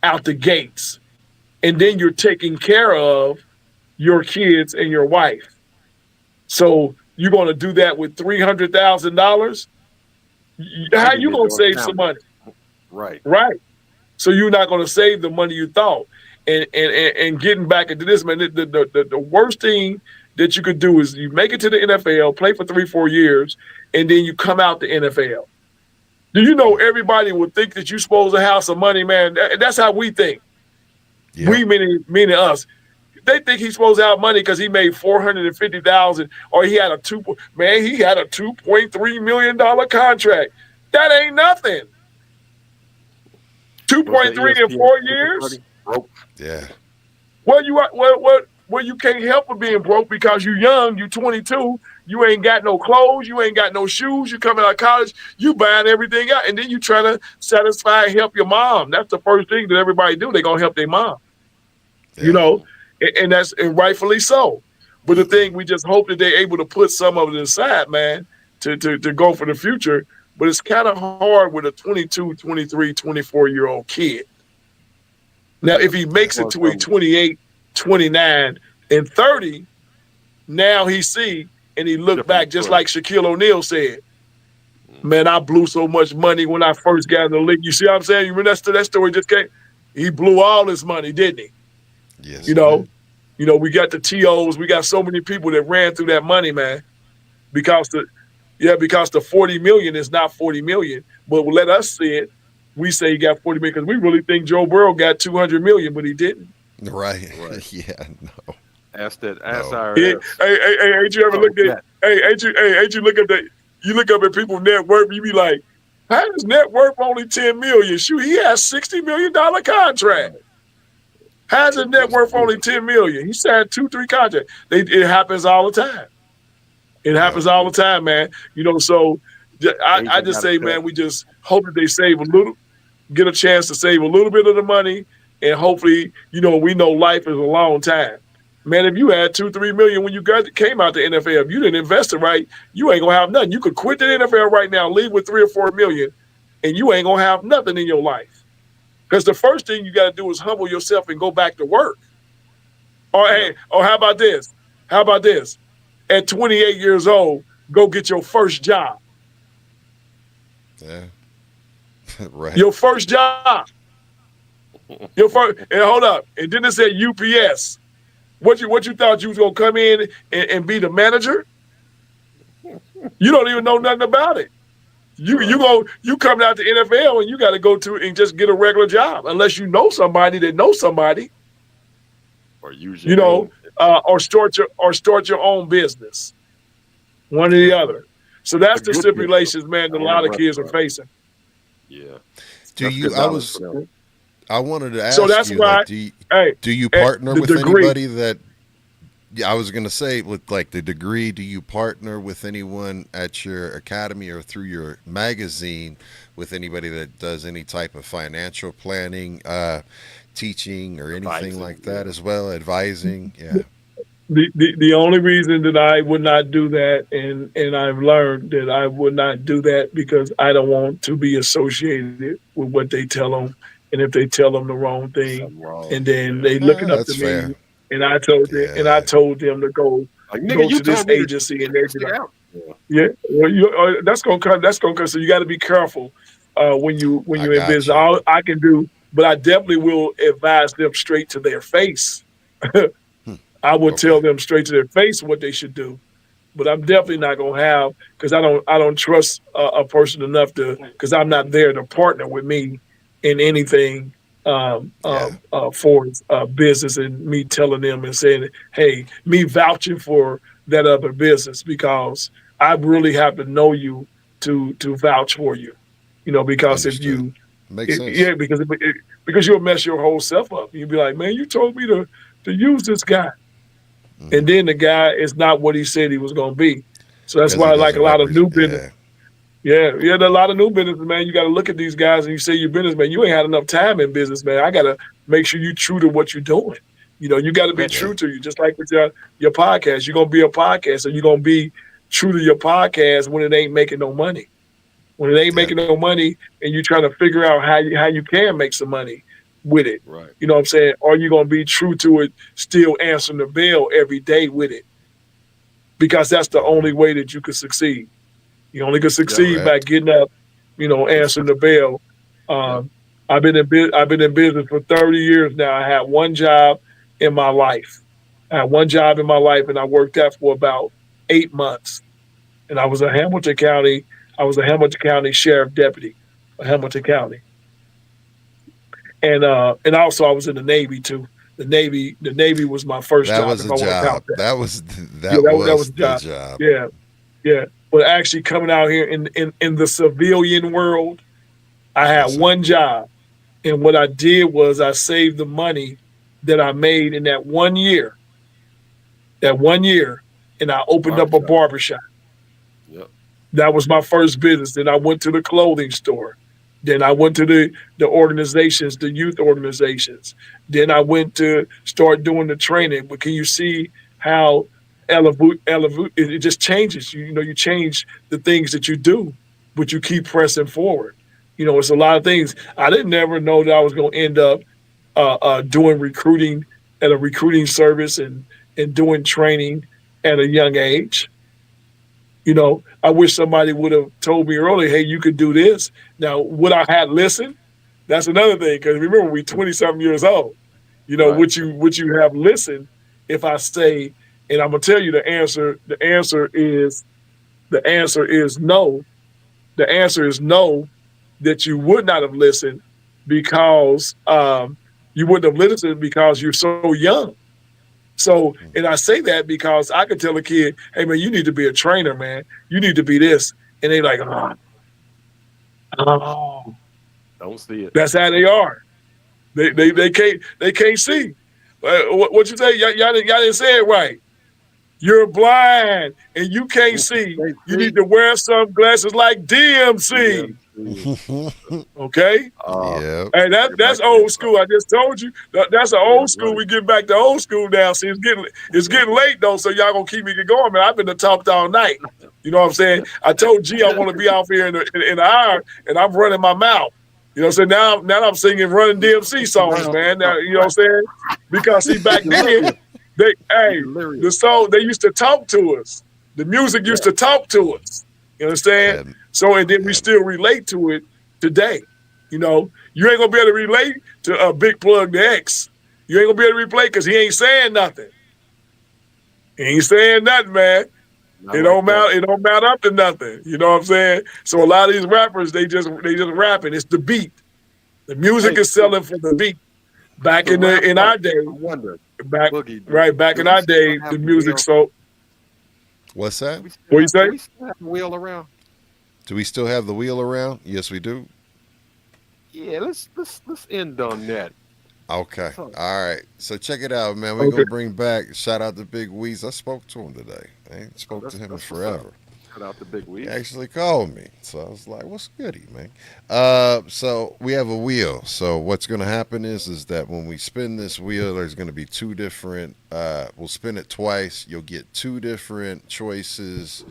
out the gates. And then you're taking care of your kids and your wife. So you're going to do that with $300,000? How you going to save some money? Right. So you're not going to save the money you thought. and getting back into this, man, the worst thing that you could do is you make it to the NFL, play for 3-4 years, and then you come out the NFL. Do you know everybody would think that you're supposed to have some money, man? That's how we think. Yeah. We meaning us. They think he's supposed to have money because he made $450,000, or he had a $2.3 million contract. That ain't nothing. 2.3 in 4 years. Yeah. Well, you can't help but being broke because you're young. You're 22. You ain't got no clothes. You ain't got no shoes. You coming out of college. You buying everything out, and then you trying to satisfy and help your mom. That's the first thing that everybody do. They gonna help their mom. Yeah. You know, and rightfully so. But the thing, we just hope that they're able to put some of it aside, man, to go for the future. But it's kind of hard with a 22, 23, 24-year-old kid. Now, if he makes it to a 28, 29, and 30, now he see and he looked back just like Shaquille O'Neal said, man, I blew so much money when I first got in the league. You see what I'm saying? You remember that story just came? He blew all his money, didn't he? Yes. You know, we got the TOs. We got so many people that ran through that money, man, because the 40 million is not 40 million. But let us see it. We say he got 40 million because we really think Joe Burrow got 200 million, but he didn't. Right. Yeah. No. Ask that. Ask No. IRS. Hey, ain't you ever looked at? Hey, ain't you look at that? You look up at people's net worth. You be like, how is net worth only 10 million? Shoot, he has $60 million contract. How's his net worth only 10 million? He signed 2-3 contracts. It happens all the time. It happens all the time, man. You know, so I just say, man, we just hope that they save a little, get a chance to save a little bit of the money, and hopefully, you know, we know life is a long time. Man, if you had 2-3 million when you came out the NFL, if you didn't invest it right, you ain't gonna have nothing. You could quit the NFL right now, leave with 3 or 4 million, and you ain't gonna have nothing in your life. Because the first thing you got to do is humble yourself and go back to work. Or how about this? How about this? At 28 years old, go get your first job. Yeah. Right. Your first job. Your first. And hold up. And then it said UPS. What you thought you was gonna come in and be the manager? You don't even know nothing about it. You come out to NFL and you got to go to and just get a regular job unless you know somebody that knows somebody, or or start your own business, one or the other. So that's the stipulations, man, that a lot of kids are facing. Yeah. I wanted to ask so that's you, why, like, do you partner with degree. anybody that? Yeah, I was gonna say, with like the degree, do you partner with anyone at your academy or through your magazine with anybody that does any type of financial planning, teaching, or anything like that as well, advising? Yeah. The only reason that I would not do that, and I've learned that I would not do that because I don't want to be associated with what they tell them, and if they tell them the wrong thing, and then they looking up to me. Fair. And I told them to go to this agency, and they're like, well, that's gonna come. So you got to be careful when you're in business. All I can do, but I definitely will advise them straight to their face. I would tell them straight to their face what they should do, but I'm definitely not gonna have, because I don't trust a person enough because I'm not there to partner with me in anything. For business, and me telling them and saying, hey, me vouching for that other business, because I really have to know you to vouch for you, because Understood. if you, Makes sense. yeah, because you'll mess your whole self up. You'll be like, man, you told me to use this guy, and then the guy is not what he said he was going to be. So that's why, like a lot of new business. Yeah, a lot of new business, man. You got to look at these guys and you say you're business, man. You ain't had enough time in business, man. I got to make sure you're true to what you're doing. You got to be true to you, just like with your podcast. You're going to be a podcast, and you're going to be true to your podcast when it ain't making no money. When it ain't making no money, and you're trying to figure out how you can make some money with it. Right. You know what I'm saying? Or you're going to be true to it, still answering the bell every day with it, because that's the only way that you can succeed. You only can succeed by getting up, answering the bell, I've been in business for 30 years now. I had one job in my life. I had one job in my life, and I worked that for about 8 months. And I was a Hamilton County Sheriff Deputy, of Hamilton County, and also I was in the Navy too. The Navy was my first That job, was if a I want to job. count that. That was Yeah, that that was was a the job. job. Yeah, yeah. But actually coming out here in the civilian world, I had Yes, sir. one job. And what I did was I saved the money that I made in that 1 year, and I opened up a Barbershop. barbershop. Yep. That was my first business. Then I went to the clothing store. Then I went to the organizations, the youth organizations. Then I went to start doing the training. But can you see how it just changes? You know, you change the things that you do, but you keep pressing forward. You know, it's a lot of things. I didn't never know that I was going to end up doing recruiting at a recruiting service and doing training at a young age. You know, I wish somebody would have told me earlier, hey, you could do this. Now, would I have listened? That's another thing. Because remember, we 20 something years old. You know, Right. would you have listened if I say, and I'm gonna tell you the answer is no. The answer is no, that you would not have listened because you wouldn't have listened because you're so young. So, and I say that because I could tell a kid, hey man, you need to be a trainer, man. You need to be this. And they like, oh, Don't see it. that's how they are. They can't see. What you say? Y'all didn't say it right. You're blind and you can't see. They You see. need to wear sunglasses like DMC. Okay? Yeah. Hey, that's old school. I just told you that's an old school. We get back to old school now. See, it's getting late though, so y'all gonna keep me going, man. I've been to talked all night. You know what I'm saying? I told G I want to be out here in the hour, and I'm running my mouth. You know what I'm saying? Now I'm singing running DMC songs, man. Now, you know what I'm saying? Because see, back then the song they used to talk to us. The music used to talk to us. You understand? And, So and then we and still relate to it today. You know, you ain't gonna be able to relate to a Big Plug the X. You ain't gonna be able to relate because he ain't saying nothing. He ain't saying nothing, man. Not It like don't that. mount. It don't mount up to nothing. You know what I'm saying? So a lot of these rappers, they just rapping. It's the beat. The music Hey, is selling for the beat. Back so in our day, I wonder, back Boogie, back do in we our still day, have the the music. wheel? So what's that? what you say? Do we still have the wheel around? Do we still have the wheel around? Yes, we do. Yeah, let's end on that. Okay. So, All right. So check it out, man. We're Okay. gonna bring back shout out to Big Weez. I spoke to him today. I ain't spoke to that's him in that's what's up. forever. Shout out to Big He Weez. actually called me. So I was like, what's goody, man? So we have a wheel. So what's gonna happen is that when we spin this wheel, there's gonna be two different we'll spin it twice. You'll get two different choices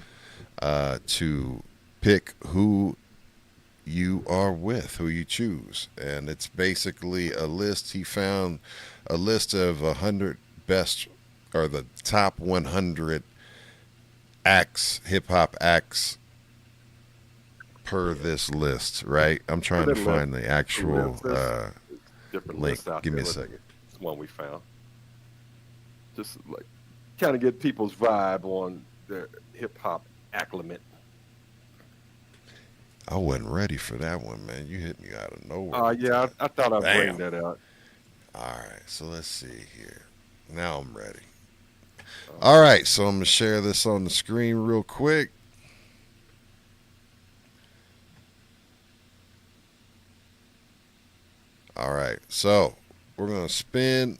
to pick who you are with, who you choose. And it's basically a list. He found a list of 100 best or the top 100 acts, hip hop acts per this list, right? I'm trying to that find the actual list. There's different link. lists out Give me there. a second. It's one we found. Just like kind of get people's vibe on their hip hop acclimate. I wasn't ready for that one, man. You hit me out of nowhere. Yeah, I thought I'd Damn. bring that out. All right, so let's see here. Now I'm ready. All right, so I'm going to share this on the screen real quick. All right, so we're going to spin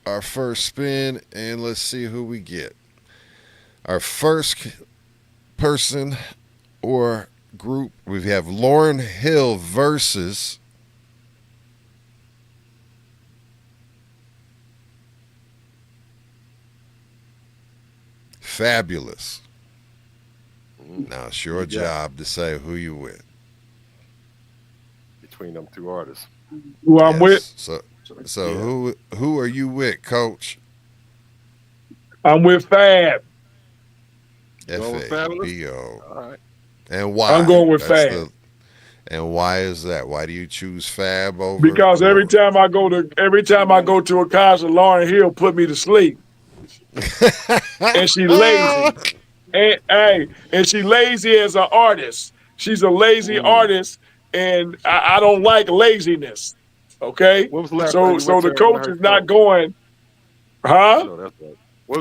our first spin and let's see who we get. Our first person or group, we have Lauryn Hill versus Fabulous. Now it's your Yeah. job to say who you with. Between them two artists. Who I'm with? So Yeah. who are you with, Coach? I'm with Fab. Going with Fabulous? FABO. All right. And why? I'm going with That's Fab. And why is that? Why do you choose Fab over? Because every Lauren? time I go to a concert, Lauren Hill put me to sleep, and she lazy. And she lazy as an artist. She's a lazy artist, and I don't like laziness. Okay, When was the last time so you so went the to one coach of her is not shows? going, huh? No, that's right.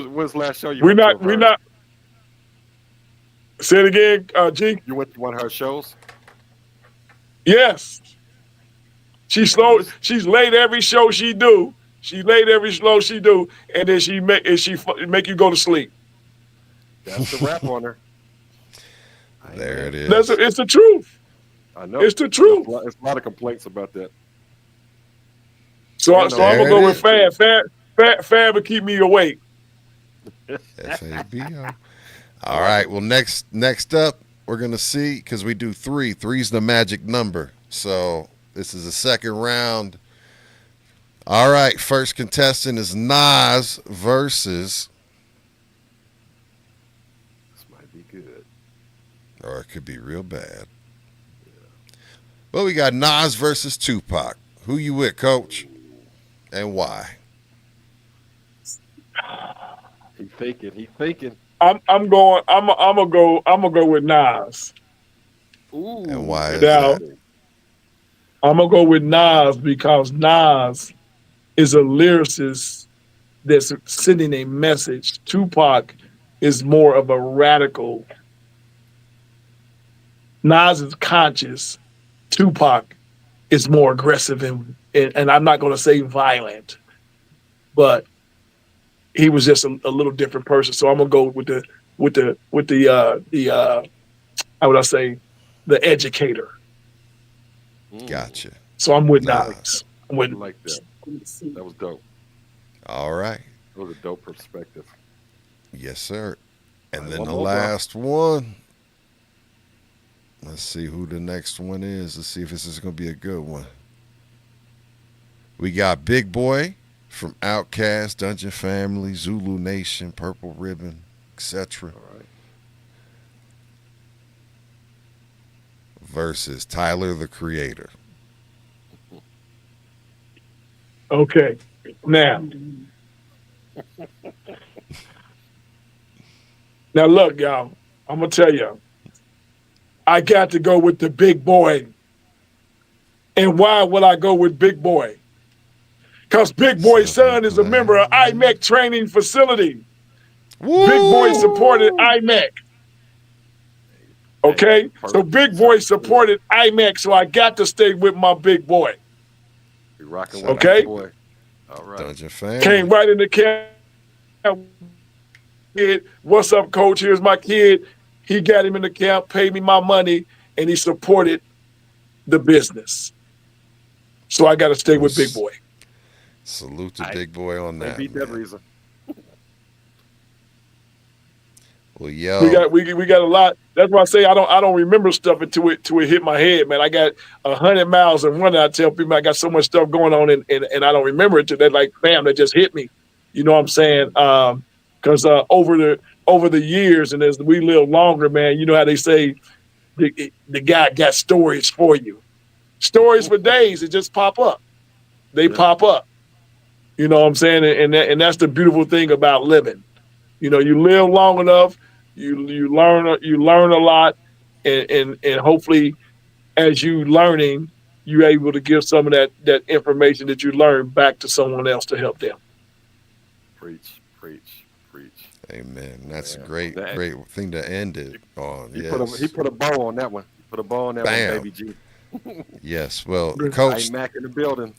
When's the last show you We're went to? not of we're hers? not. Say it again, G. You went to one of her shows? Yes, she's late every show she do. She late every show she do, and then she make you go to sleep. That's the rap on her. There it is. It's the truth. I know. It's the truth. There's a lot of complaints about that. So, Yeah, so I'm there gonna go it with Fab. Fab will keep me awake. FABO. All right. Well, next up, we're gonna see because we do three. Three's the magic number. So this is the second round. All right. First contestant is Nas versus, This might be good. or it could be real bad. Well, we got Nas versus Tupac. Who you with, Coach, and why? He thinking. I'm gonna go with Nas. Ooh. And why is Now, that? I'm gonna go with Nas because Nas is a lyricist that's sending a message. Tupac is more of a radical. Nas is conscious. Tupac is more aggressive and I'm not gonna say violent, but he was just a little different person. So I'm gonna go with the how would I say, the educator. Gotcha. So I'm with Nas. Nas. I'm with I like that. That was dope. All right. That was a dope perspective. Yes, sir. And All right, then one the more, bro. last one. Let's see who the next one is. Let's see if this is going to be a good one. We got Big Boy from Outkast, Dungeon Family, Zulu Nation, Purple Ribbon, etc. All right. versus Tyler the Creator. Okay. Now look, y'all. I'm gonna tell you. I got to go with the Big Boy. And why would I go with Big Boy? Because Big Boy's son is a member of IMEC training facility. Woo! Big Boy supported IMEC. Okay? So Big Boy supported IMEC, so I got to stay with my Big Boy. We rocking with Okay. Big Boy. All right. Dungeon Family. Came right in the camp. Kid, what's up, coach? Here's my kid. He got him in the camp, paid me my money, and he supported the business. So I got to stay with Big Boy. Salute to Big Boy on They that. beat that man. reason. Well, yo. We got a lot. That's why I say I don't remember stuff until it hit my head, man. I got 100 miles and running. I tell people I got so much stuff going on and I don't remember it till that, like, bam, that just hit me. You know what I'm saying? Because over the years and as we live longer, man, you know how they say the guy got stories for you. Stories for days, it just pop up. They pop up. You know what I'm saying? And that's the beautiful thing about living. You know, you live long enough, you learn a lot, and hopefully as you learning, you're able to give some of that information that you learn back to someone else to help them. Preach, preach, preach. Amen. That's a Yeah. great thing to end it on. He Yes. put a bow on that one. He put a bow on that Bam. one, baby G. Yes. Well, Good. Coach, Mac in the building.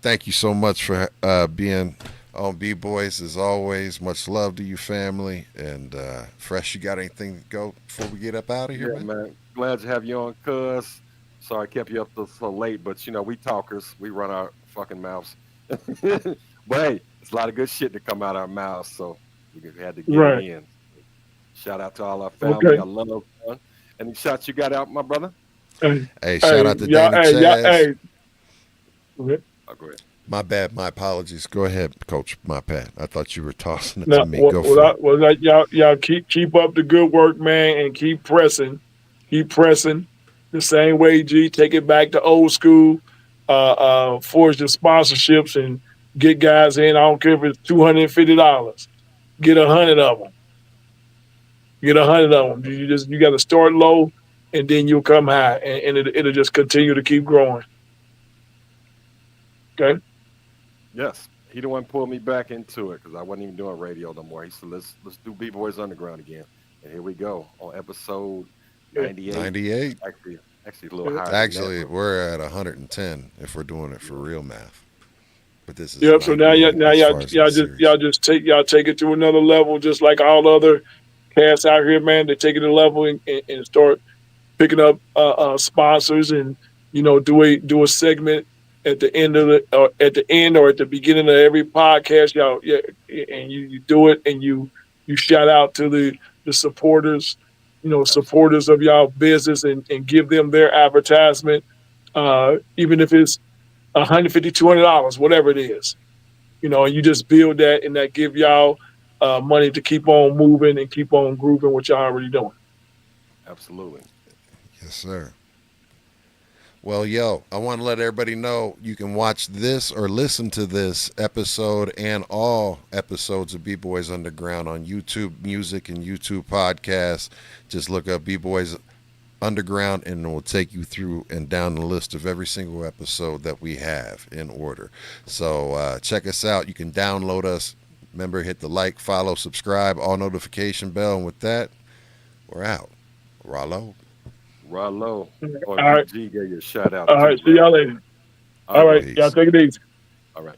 thank you so much for being on B-Boys as always. Much love to you, family. And Fresh, you got anything to go before we get up out of here, Yeah, man? man. Glad to have you on, cuz. Sorry I kept you up so late, but you know, we talkers. We run our fucking mouths. But hey, it's a lot of good shit that come out our mouths, so we had to get Right. it in. Shout out to all our family. Okay. I love fun. Any shots you got out, my brother? Hey, shout out to y'all, Danny Chaz. hey. Oh, go ahead. My bad. My apologies. Go ahead, Coach. My bad. I thought you were tossing it No, to me. Go for it. y'all keep up the good work, man, and keep pressing. the same way, G. Take it back to old school. Forge your sponsorships and get guys in. I don't care if it's $250. Get 100 of them. Get 100 of them. You got to start low, and then you'll come high, and it'll just continue to keep growing. Okay. Yes, he the one pulled me back into it because I wasn't even doing radio no more. He said, "Let's do B-Boys Underground again," and here we go on episode 98. 98. Actually a little higher. Actually, we're at 110 if we're doing it for real math. But this is Yep. So now, 98 as far as the series. y'all take it to another level, just like all other cats out here, man. They take it to a level and start picking up sponsors, and do a segment at the end of or at the beginning of every podcast, y'all. Yeah, and you do it, and you shout out to the supporters, supporters of y'all business, and give them their advertisement, even if it's $150, $200, whatever it is, and you just build that, and that give y'all money to keep on moving and keep on grooving what y'all already doing. Absolutely. Yes, sir. Well, yo, I want to let everybody know you can watch this or listen to this episode and all episodes of B-Boys Underground on YouTube Music and YouTube Podcasts. Just look up B-Boys Underground, and it will take you through and down the list of every single episode that we have in order. So check us out. You can download us. Remember, hit the like, follow, subscribe, all notification bell. And with that, we're out. Rollo. Rollo. All right. G gave you a shout out. All right. See y'all later. All right. Y'all take it easy. All right.